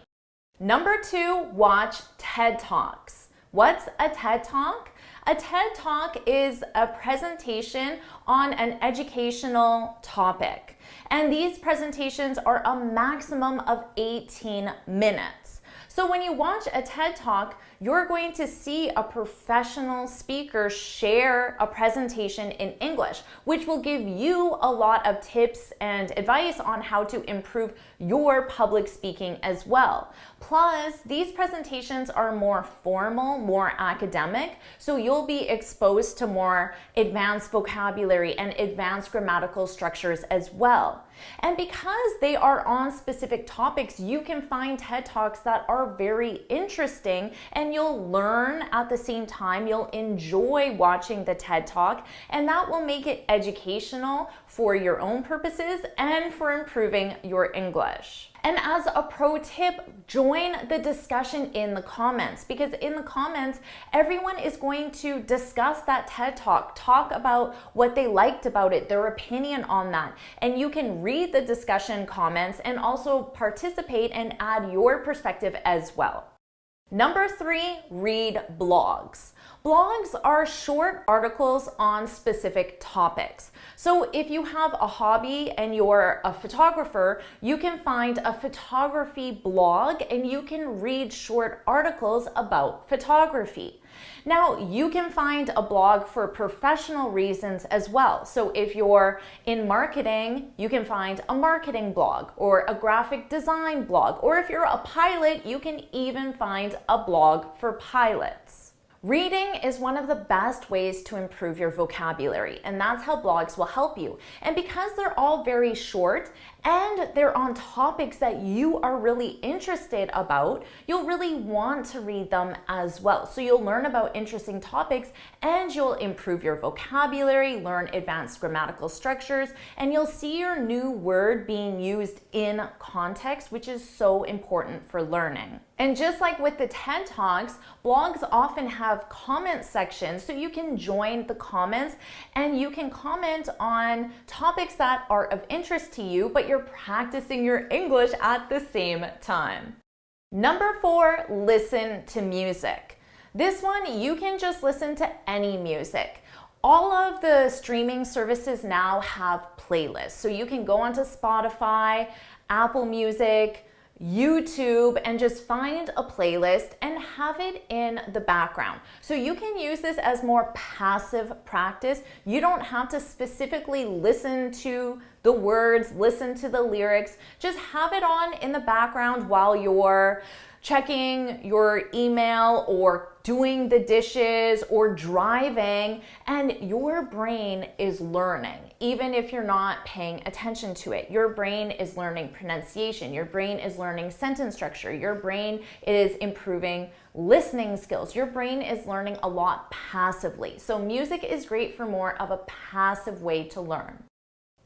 Number 2, watch TED Talks. What's a TED Talk? A TED Talk is a presentation on an educational topic, and these presentations are a maximum of 18 minutes. So when you watch a TED Talk, you're going to see a professional speaker share a presentation in English, which will give you a lot of tips and advice on how to improve your public speaking as well. Plus, these presentations are more formal, more academic, so you'll be exposed to more advanced vocabulary and advanced grammatical structures as well. And because they are on specific topics, you can find TED Talks that are very interesting, and you'll learn at the same time. You'll enjoy watching the TED Talk, and that will make it educational for your own purposes and for improving your English. And as a pro tip, join the discussion in the comments, because in the comments, everyone is going to discuss that TED Talk, talk about what they liked about it, their opinion on that. And you can read the discussion comments and also participate and add your perspective as well. Number 3, read blogs. Blogs are short articles on specific topics. So if you have a hobby and you're a photographer, you can find a photography blog and you can read short articles about photography. Now, you can find a blog for professional reasons as well. So if you're in marketing, you can find a marketing blog or a graphic design blog. Or if you're a pilot, you can even find a blog for pilots. Reading is one of the best ways to improve your vocabulary, and that's how blogs will help you. And because they're all very short and they're on topics that you are really interested about, you'll really want to read them as well. So you'll learn about interesting topics and you'll improve your vocabulary, learn advanced grammatical structures, and you'll see your new word being used in context, which is so important for learning. And just like with the TED Talks, blogs often have comment sections, so you can join the comments and you can comment on topics that are of interest to you, but you're practicing your English at the same time. Number 4, listen to music. This one, you can just listen to any music. All of the streaming services now have playlists, so you can go onto Spotify, Apple Music, YouTube, and just find a playlist and have it in the background. So you can use this as more passive practice. You don't have to specifically listen to the words, listen to the lyrics. Just have it on in the background while you're checking your email or doing the dishes or driving, and your brain is learning. Even if you're not paying attention to it, your brain is learning pronunciation, your brain is learning sentence structure, your brain is improving listening skills, your brain is learning a lot passively. So music is great for more of a passive way to learn.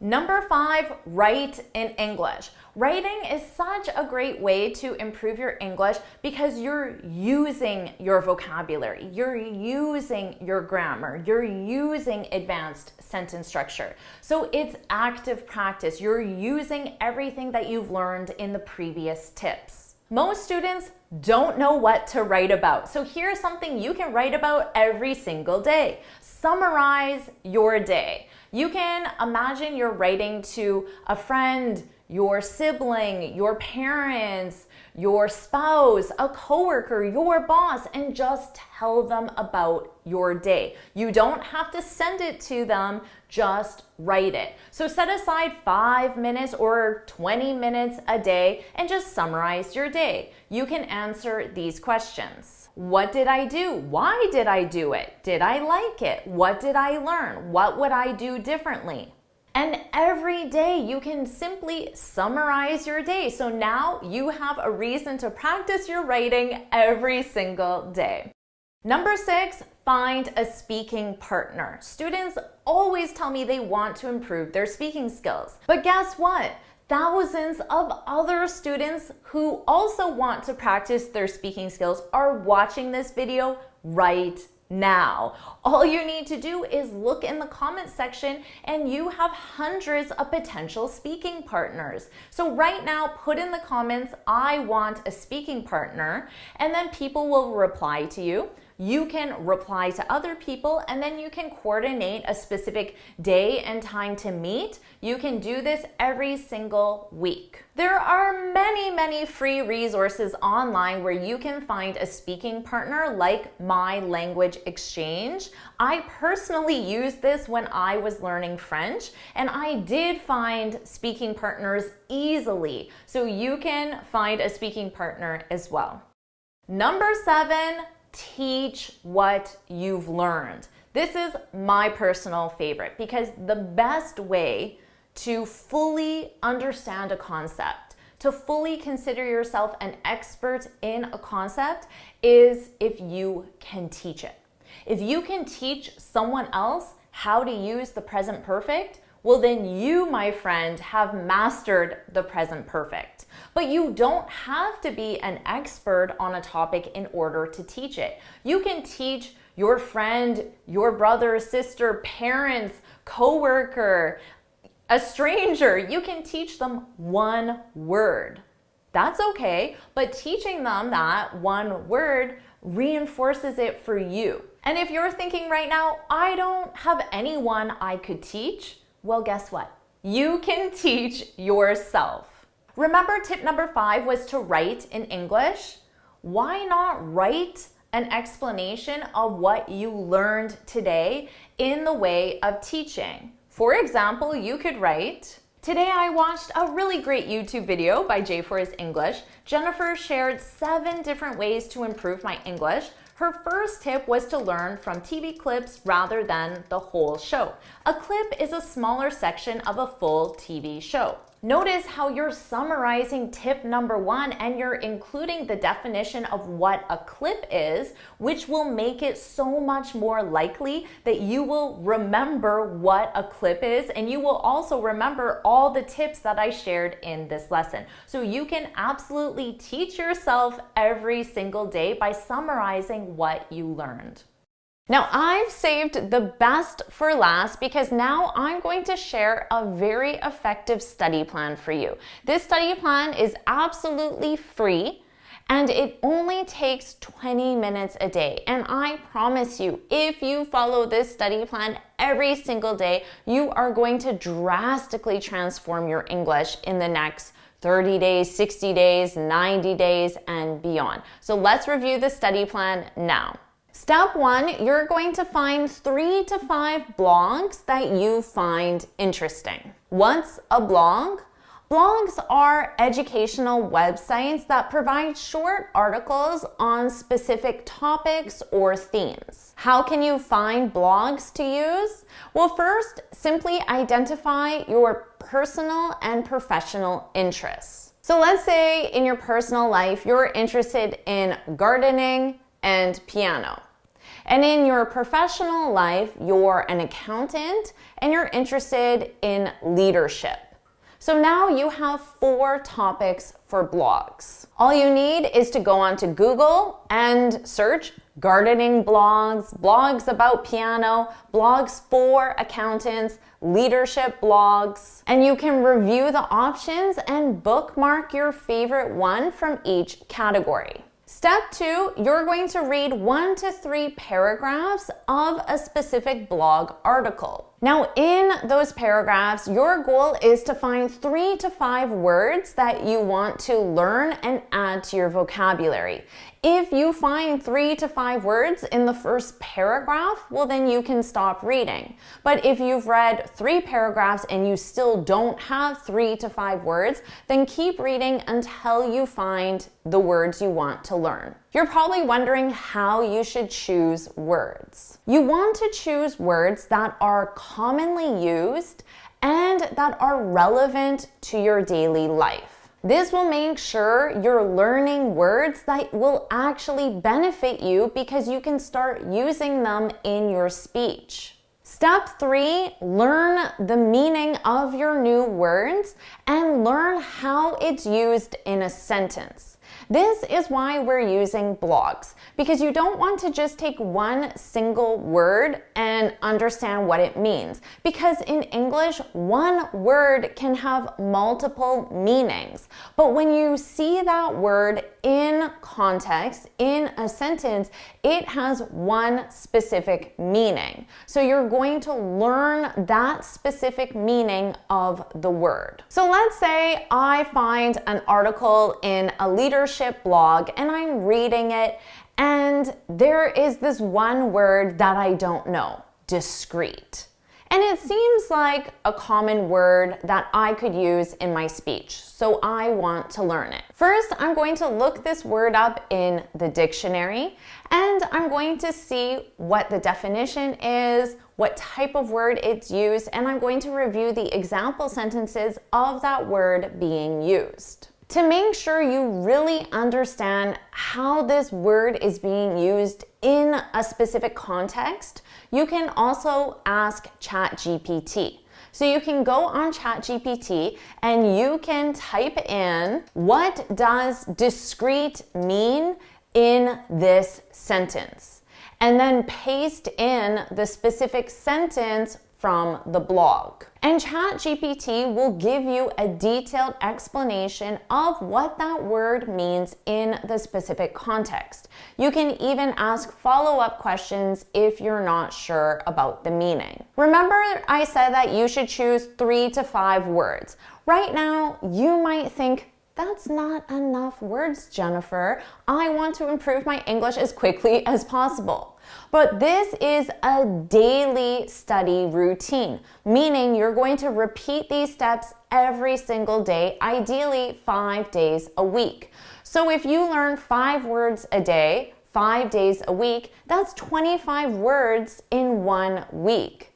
Number 5, write in English. Writing is such a great way to improve your English because you're using your vocabulary, you're using your grammar, you're using advanced sentence structure. So it's active practice. You're using everything that you've learned in the previous tips. Most students don't know what to write about. So here's something you can write about every single day. Summarize your day. You can imagine you're writing to a friend, your sibling, your parents, your spouse, a coworker, your boss, and just tell them about your day. You don't have to send it to them, just write it. So set aside 5 minutes or 20 minutes a day and just summarize your day. You can answer these questions. What did I do? Why did I do it? Did I like it? What did I learn? What would I do differently? And every day you can simply summarize your day. So now you have a reason to practice your writing every single day. Number 6, find a speaking partner. Students always tell me they want to improve their speaking skills. But guess what? Thousands of other students who also want to practice their speaking skills are watching this video right now. All you need to do is look in the comment section and you have hundreds of potential speaking partners. So right now, put in the comments, I want a speaking partner, and then people will reply to you. You can reply to other people, and then you can coordinate a specific day and time to meet. You can do this every single week. There are many free resources online where you can find a speaking partner like My Language Exchange. I personally used this when I was learning French, and I did find speaking partners easily. So you can find a speaking partner as well. Number 7, teach what you've learned. This is my personal favorite because the best way to fully understand a concept, to fully consider yourself an expert in a concept, is if you can teach it. If you can teach someone else how to use the present perfect, well then you, my friend, have mastered the present perfect. But you don't have to be an expert on a topic in order to teach it. You can teach your friend, your brother, sister, parents, coworker, a stranger. You can teach them one word. That's okay, but teaching them that one word reinforces it for you. And if you're thinking right now, I don't have anyone I could teach, well, guess what? You can teach yourself. Remember, tip number 5 was to write in English? Why not write an explanation of what you learned today in the way of teaching? For example, you could write, today I watched a really great YouTube video by JForrest English. Jennifer shared 7 different ways to improve my English. Her first tip was to learn from TV clips rather than the whole show. A clip is a smaller section of a full TV show. Notice how you're summarizing tip number 1 and you're including the definition of what a clip is, which will make it so much more likely that you will remember what a clip is, and you will also remember all the tips that I shared in this lesson. So you can absolutely teach yourself every single day by summarizing what you learned. Now, I've saved the best for last because now I'm going to share a very effective study plan for you. This study plan is absolutely free and it only takes 20 minutes a day. And I promise you, if you follow this study plan every single day, you are going to drastically transform your English in the next 30 days, 60 days, 90 days, and beyond. So let's review the study plan now. Step 1, you're going to find 3 to 5 blogs that you find interesting. What's a blog? Blogs are educational websites that provide short articles on specific topics or themes. How can you find blogs to use? Well, first, simply identify your personal and professional interests. So let's say in your personal life, you're interested in gardening and piano. And in your professional life, you're an accountant and you're interested in leadership. So now you have 4 topics for blogs. All you need is to go onto Google and search gardening blogs, blogs about piano, blogs for accountants, leadership blogs, and you can review the options and bookmark your favorite one from each category. Step 2, you're going to read 1 to 3 paragraphs of a specific blog article. Now, in those paragraphs, your goal is to find 3 to 5 words that you want to learn and add to your vocabulary. If you find 3 to 5 words in the first paragraph, well, then you can stop reading. But if you've read 3 paragraphs and you still don't have 3 to 5 words, then keep reading until you find the words you want to learn. You're probably wondering how you should choose words. You want to choose words that are commonly used and that are relevant to your daily life. This will make sure you're learning words that will actually benefit you because you can start using them in your speech. Step 3, learn the meaning of your new words and learn how it's used in a sentence. This is why we're using blogs, because you don't want to just take one single word and understand what it means. Because in English, one word can have multiple meanings. But when you see that word in context, in a sentence, it has one specific meaning. So you're going to learn that specific meaning of the word. So let's say I find an article in a leadership blog and I'm reading it, and there is this one word that I don't know, discreet. And it seems like a common word that I could use in my speech, so I want to learn it. First, I'm going to look this word up in the dictionary, and I'm going to see what the definition is, what type of word it's used, and I'm going to review the example sentences of that word being used. To make sure you really understand how this word is being used in a specific context, you can also ask ChatGPT. So you can go on ChatGPT and you can type in, what does discreet mean in this sentence? And then paste in the specific sentence from the blog. And ChatGPT will give you a detailed explanation of what that word means in the specific context. You can even ask follow-up questions if you're not sure about the meaning. Remember, I said that you should choose 3 to 5 words. Right now, you might think, that's not enough words, Jennifer. I want to improve my English as quickly as possible. But this is a daily study routine, meaning you're going to repeat these steps every single day, ideally 5 days a week. So if you learn 5 words a day, 5 days a week, that's 25 words in 1 week.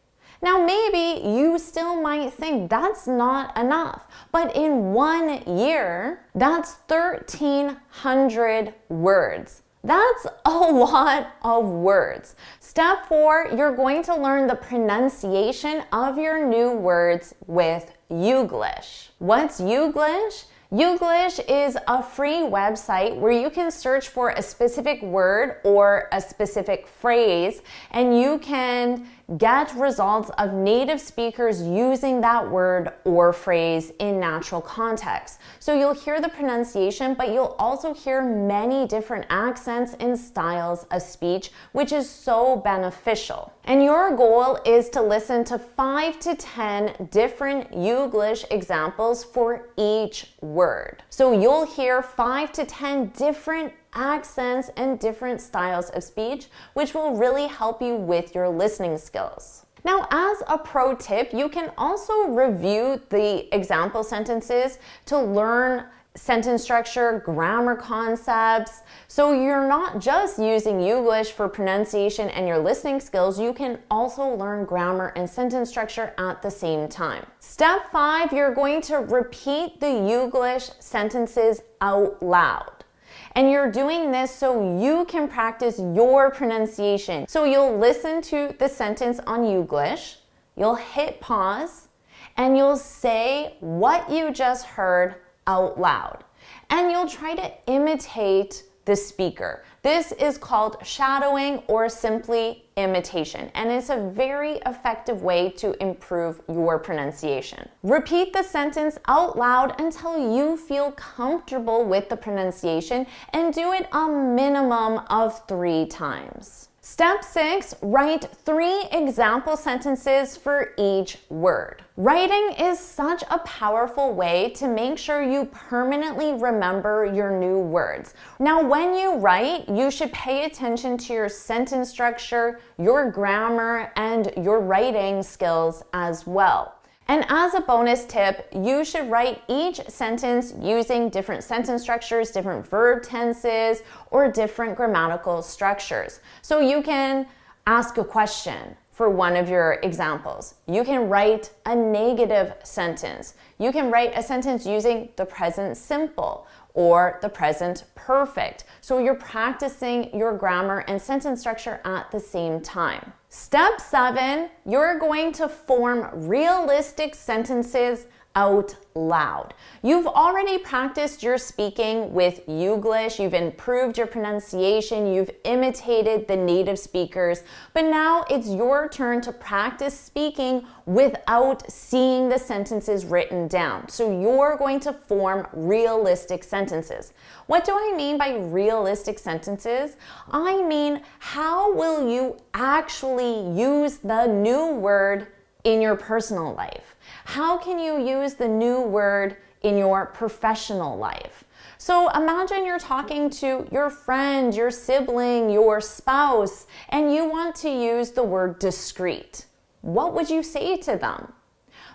Now, maybe you still might think that's not enough, but in 1 year, that's 1,300 words. That's a lot of words. Step 4, you're going to learn the pronunciation of your new words with Youglish. What's Youglish? Youglish is a free website where you can search for a specific word or a specific phrase, and you can get results of native speakers using that word or phrase in natural context. So you'll hear the pronunciation, but you'll also hear many different accents and styles of speech, which is so beneficial. And your goal is to listen to 5 to 10 different Youglish examples for each word. So you'll hear 5 to 10 different accents and different styles of speech, which will really help you with your listening skills. Now, as a pro tip, you can also review the example sentences to learn sentence structure, grammar concepts. So you're not just using Youglish for pronunciation and your listening skills, you can also learn grammar and sentence structure at the same time. Step 5, you're going to repeat the Youglish sentences out loud. And you're doing this so you can practice your pronunciation. So you'll listen to the sentence on Youglish, you'll hit pause, and you'll say what you just heard out loud. And you'll try to imitate the speaker. This is called shadowing or simply imitation, and it's a very effective way to improve your pronunciation. Repeat the sentence out loud until you feel comfortable with the pronunciation, and do it a minimum of 3 times. Step 6, write 3 example sentences for each word. Writing is such a powerful way to make sure you permanently remember your new words. Now, when you write, you should pay attention to your sentence structure, your grammar, and your writing skills as well. And as a bonus tip, you should write each sentence using different sentence structures, different verb tenses, or different grammatical structures. So you can ask a question for one of your examples. You can write a negative sentence. You can write a sentence using the present simple or the present perfect. So you're practicing your grammar and sentence structure at the same time. Step 7, you're going to form realistic sentences out loud. You've already practiced your speaking with Youglish, you've improved your pronunciation, you've imitated the native speakers, but now it's your turn to practice speaking without seeing the sentences written down. So you're going to form realistic sentences. What do I mean by realistic sentences? I mean, how will you actually use the new word in your personal life? How can you use the new word in your professional life? So imagine you're talking to your friend, your sibling, your spouse, and you want to use the word discreet. What would you say to them?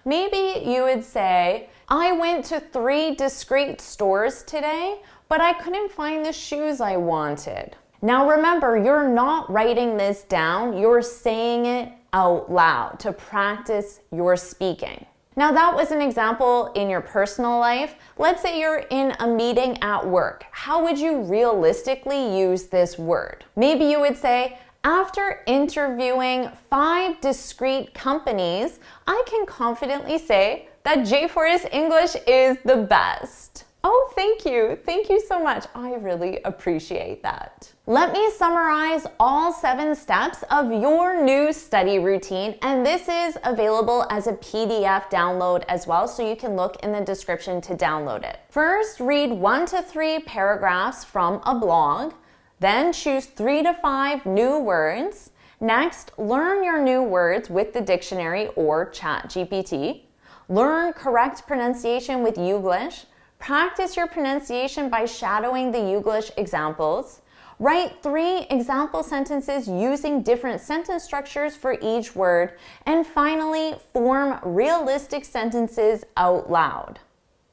Maybe you would say, I went to 3 discreet stores today, but I couldn't find the shoes I wanted. Now remember, you're not writing this down, you're saying it out loud to practice your speaking. Now that was an example in your personal life. Let's say you're in a meeting at work. How would you realistically use this word? Maybe you would say, after interviewing 5 discrete companies, I can confidently say that JForrest English is the best. Oh, thank you. Thank you so much. I really appreciate that. Let me summarize all 7 steps of your new study routine, and this is available as a PDF download as well, so you can look in the description to download it. First, read 1 to 3 paragraphs from a blog, then choose 3 to 5 new words. Next, learn your new words with the dictionary or ChatGPT. Learn correct pronunciation with Youglish. Practice your pronunciation by shadowing the Youglish examples. Write 3 example sentences using different sentence structures for each word. And finally, form realistic sentences out loud.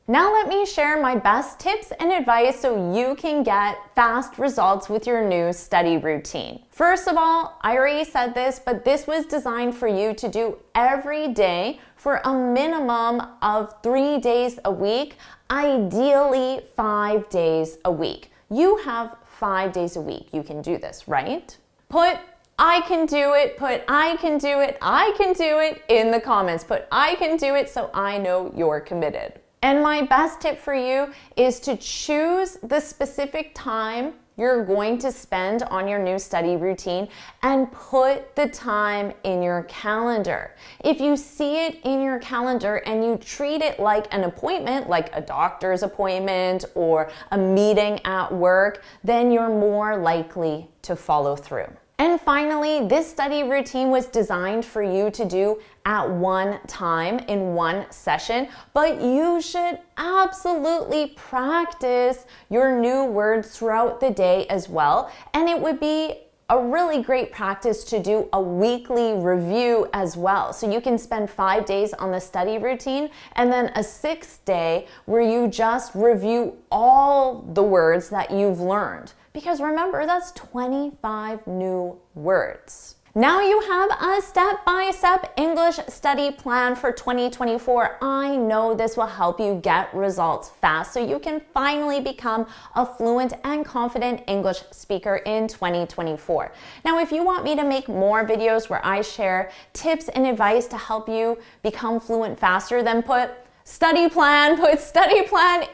Now let me share my best tips and advice so you can get fast results with your new study routine. First of all, I already said this, but this was designed for you to do every day for a minimum of 3 days a week, ideally 5 days a week. You have 5 days a week. You can do this, right? Put I can do it, put I can do it, I can do it in the comments. Put I can do it so I know you're committed. And my best tip for you is to choose the specific time you're going to spend on your new study routine and put the time in your calendar. If you see it in your calendar and you treat it like an appointment, like a doctor's appointment or a meeting at work, then you're more likely to follow through. And finally, this study routine was designed for you to do at one time in one session, but you should absolutely practice your new words throughout the day as well. And it would be a really great practice to do a weekly review as well. So you can spend 5 days on the study routine and then a 6th day where you just review all the words that you've learned. Because remember, that's 25 new words. Now you have a step-by-step English study plan for 2024. I know this will help you get results fast so you can finally become a fluent and confident English speaker in 2024. Now, if you want me to make more videos where I share tips and advice to help you become fluent faster, then put study plan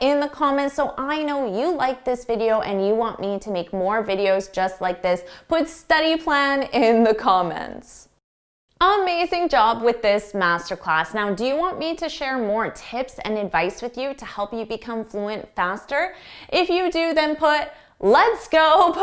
in the comments so I know you like this video and you want me to make more videos just like this. Put study plan in the comments. Amazing job with this masterclass. Now, do you want me to share more tips and advice with you to help you become fluent faster? If you do, then put let's go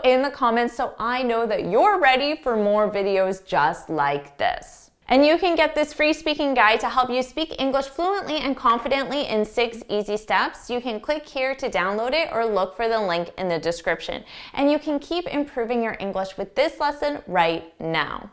in the comments so I know that you're ready for more videos just like this. And you can get this free speaking guide to help you speak English fluently and confidently in 6 easy steps. You can click here to download it or look for the link in the description. And you can keep improving your English with this lesson right now.